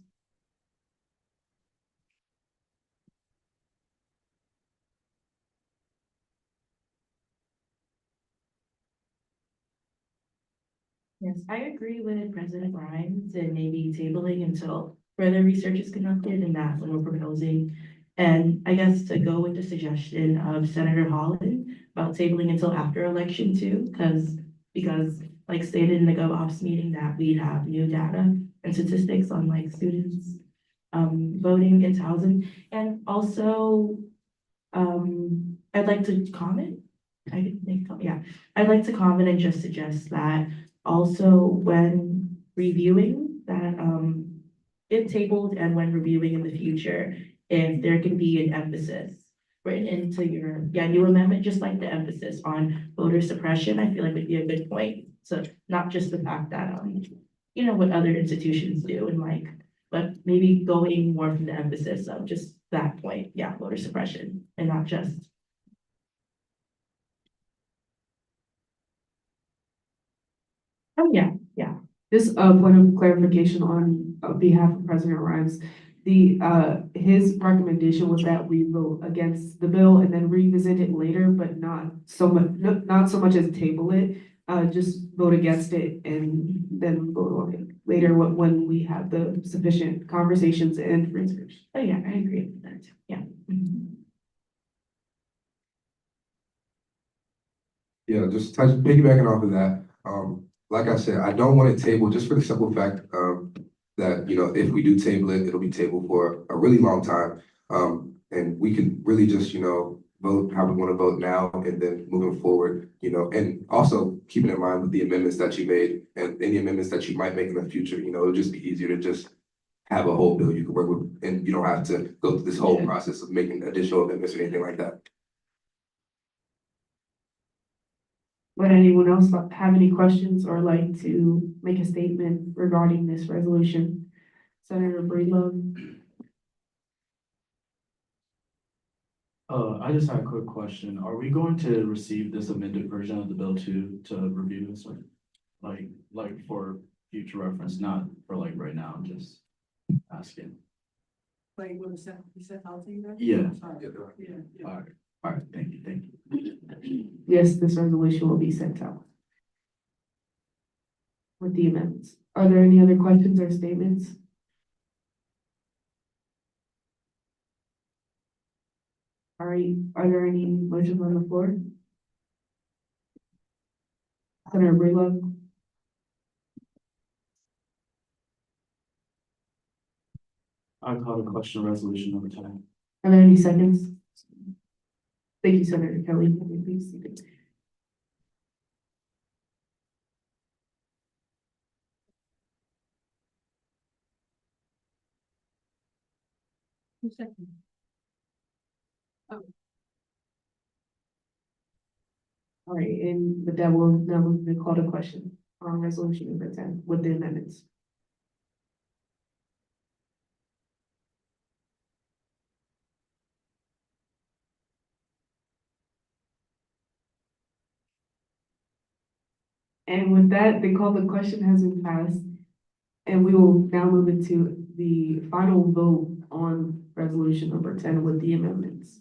Yes, I agree with President Grimes and maybe tabling until further research is conducted, and that's what we're proposing. And I guess to go with the suggestion of Senator Holland about tabling until after election too, because like stated in the GovOps meeting that we have new data and statistics on like students voting in Towson. And also, I'd like to comment. I'd like to comment and just suggest that also when reviewing that, if tabled and when reviewing in the future, if there can be an emphasis written into your, new amendment, just like the emphasis on voter suppression, I feel like would be a good point. So not just the fact that, what other institutions do and like, but maybe going more from the emphasis of just that point, voter suppression and not just. Oh, yeah. Just a point of clarification on behalf of President Grimes. His recommendation was that we vote against the bill and then revisit it later, but not so much as table it. Just vote against it and then vote on it later when we have the sufficient conversations and research. Oh, yeah, I agree with that. Yeah. Yeah, just piggybacking off of that, like I said, I don't want to table just for the simple fact, that, if we do table it, it'll be tabled for a really long time. And we can really just, vote how we want to vote now and then moving forward, and also keeping in mind with the amendments that you made and any amendments that you might make in the future, it'll just be easier to just have a whole bill you can work with, and you don't have to go through this whole process of making additional amendments or anything like that. Would anyone else have any questions or like to make a statement regarding this resolution? Senator Breedlove? I just had a quick question. Are we going to receive this amended version of the bill to review this one? Like for future reference, not for like right now, I'm just asking. Like, what is that, you said, I'll take that? Yeah. Yeah. All right, thank you. Yes, this resolution will be sent out with the amendments. Are there any other questions or statements? All right, are there any motions on the floor? Senator Breedlove? I call the question resolution number 10. Are there any seconds? Thank you, Senator Kelly. Please. All right, and with that, we'll now move to call the question on resolution number 10 with the amendments. And with that, the call the question has been passed. And we will now move into the final vote on resolution number 10 with the amendments.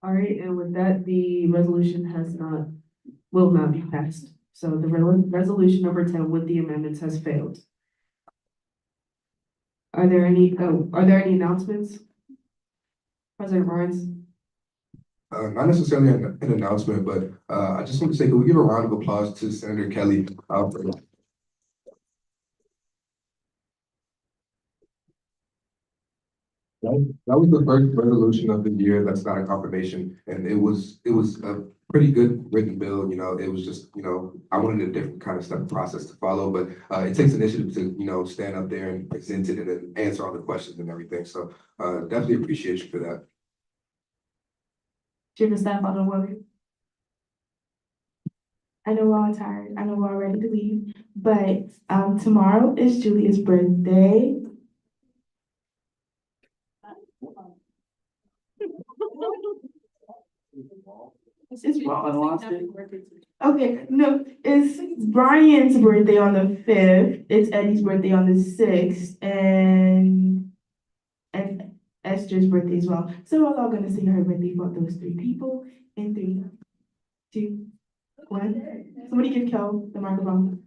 All right, and with that, the resolution will not be passed. So the resolution number 10 with the amendments has failed. Are there any announcements? President Barnes? Not necessarily an announcement, but I just want to say, can we give a round of applause to Senator Kelly? That was the first resolution of the year that's not a confirmation, and it was a pretty good written bill. It was just, I wanted a different kind of step process to follow, but it takes initiative to, stand up there and present it and then answer all the questions and everything. So definitely appreciate you for that. Chief of Staff Alden Williams. I know we're all tired, I know we're all ready to leave, but, tomorrow is Julia's birthday. It's okay, no, it's Brian's birthday on the 5th, it's Eddie's birthday on the 6th, and Esther's birthday as well. So we're all gonna sing her birthday for those 3 people in 3, 2, 1. Somebody give Kel the microphone.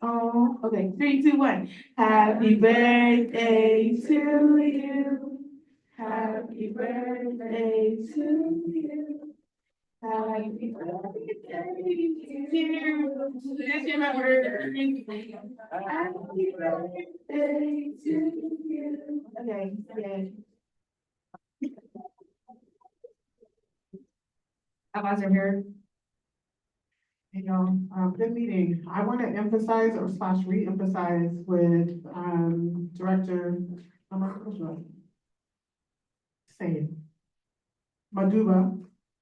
Oh, okay, 3, 2, 1. Happy birthday to you. Happy birthday to you. Happy birthday to you. Just remember. Happy birthday to you. Okay, yeah. Advisor here. You know, good meeting. I want to emphasize or slash re-emphasize with, Director, say it. Maduba,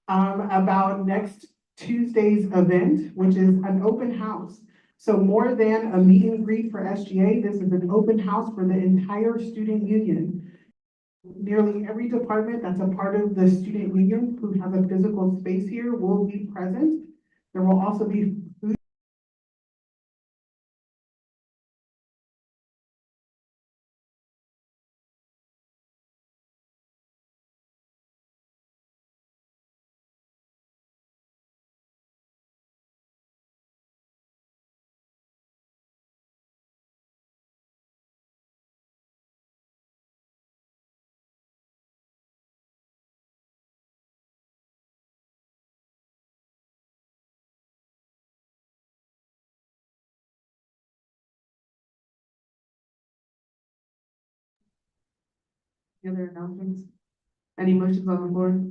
about next Tuesday's event, which is an open house. So more than a meet and greet for SGA, this is an open house for the entire student union. Nearly every department that's a part of the student union who has a physical space here will be present. There will also be food. Any other announcements? Any motions on the floor?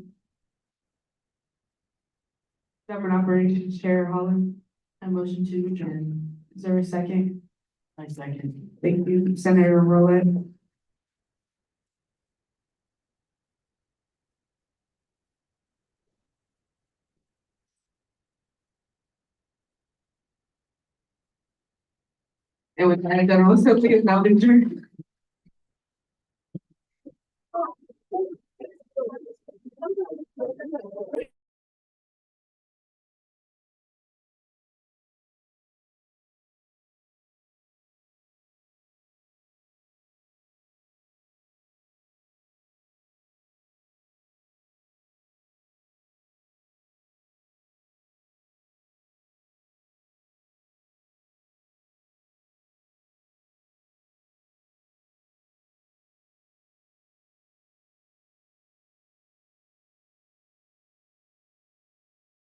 Government Operations Chair Holland, a motion to adjourn. Is there a second? I second. Thank you, Senator Rowland. And with that, General Assembly is now adjourned.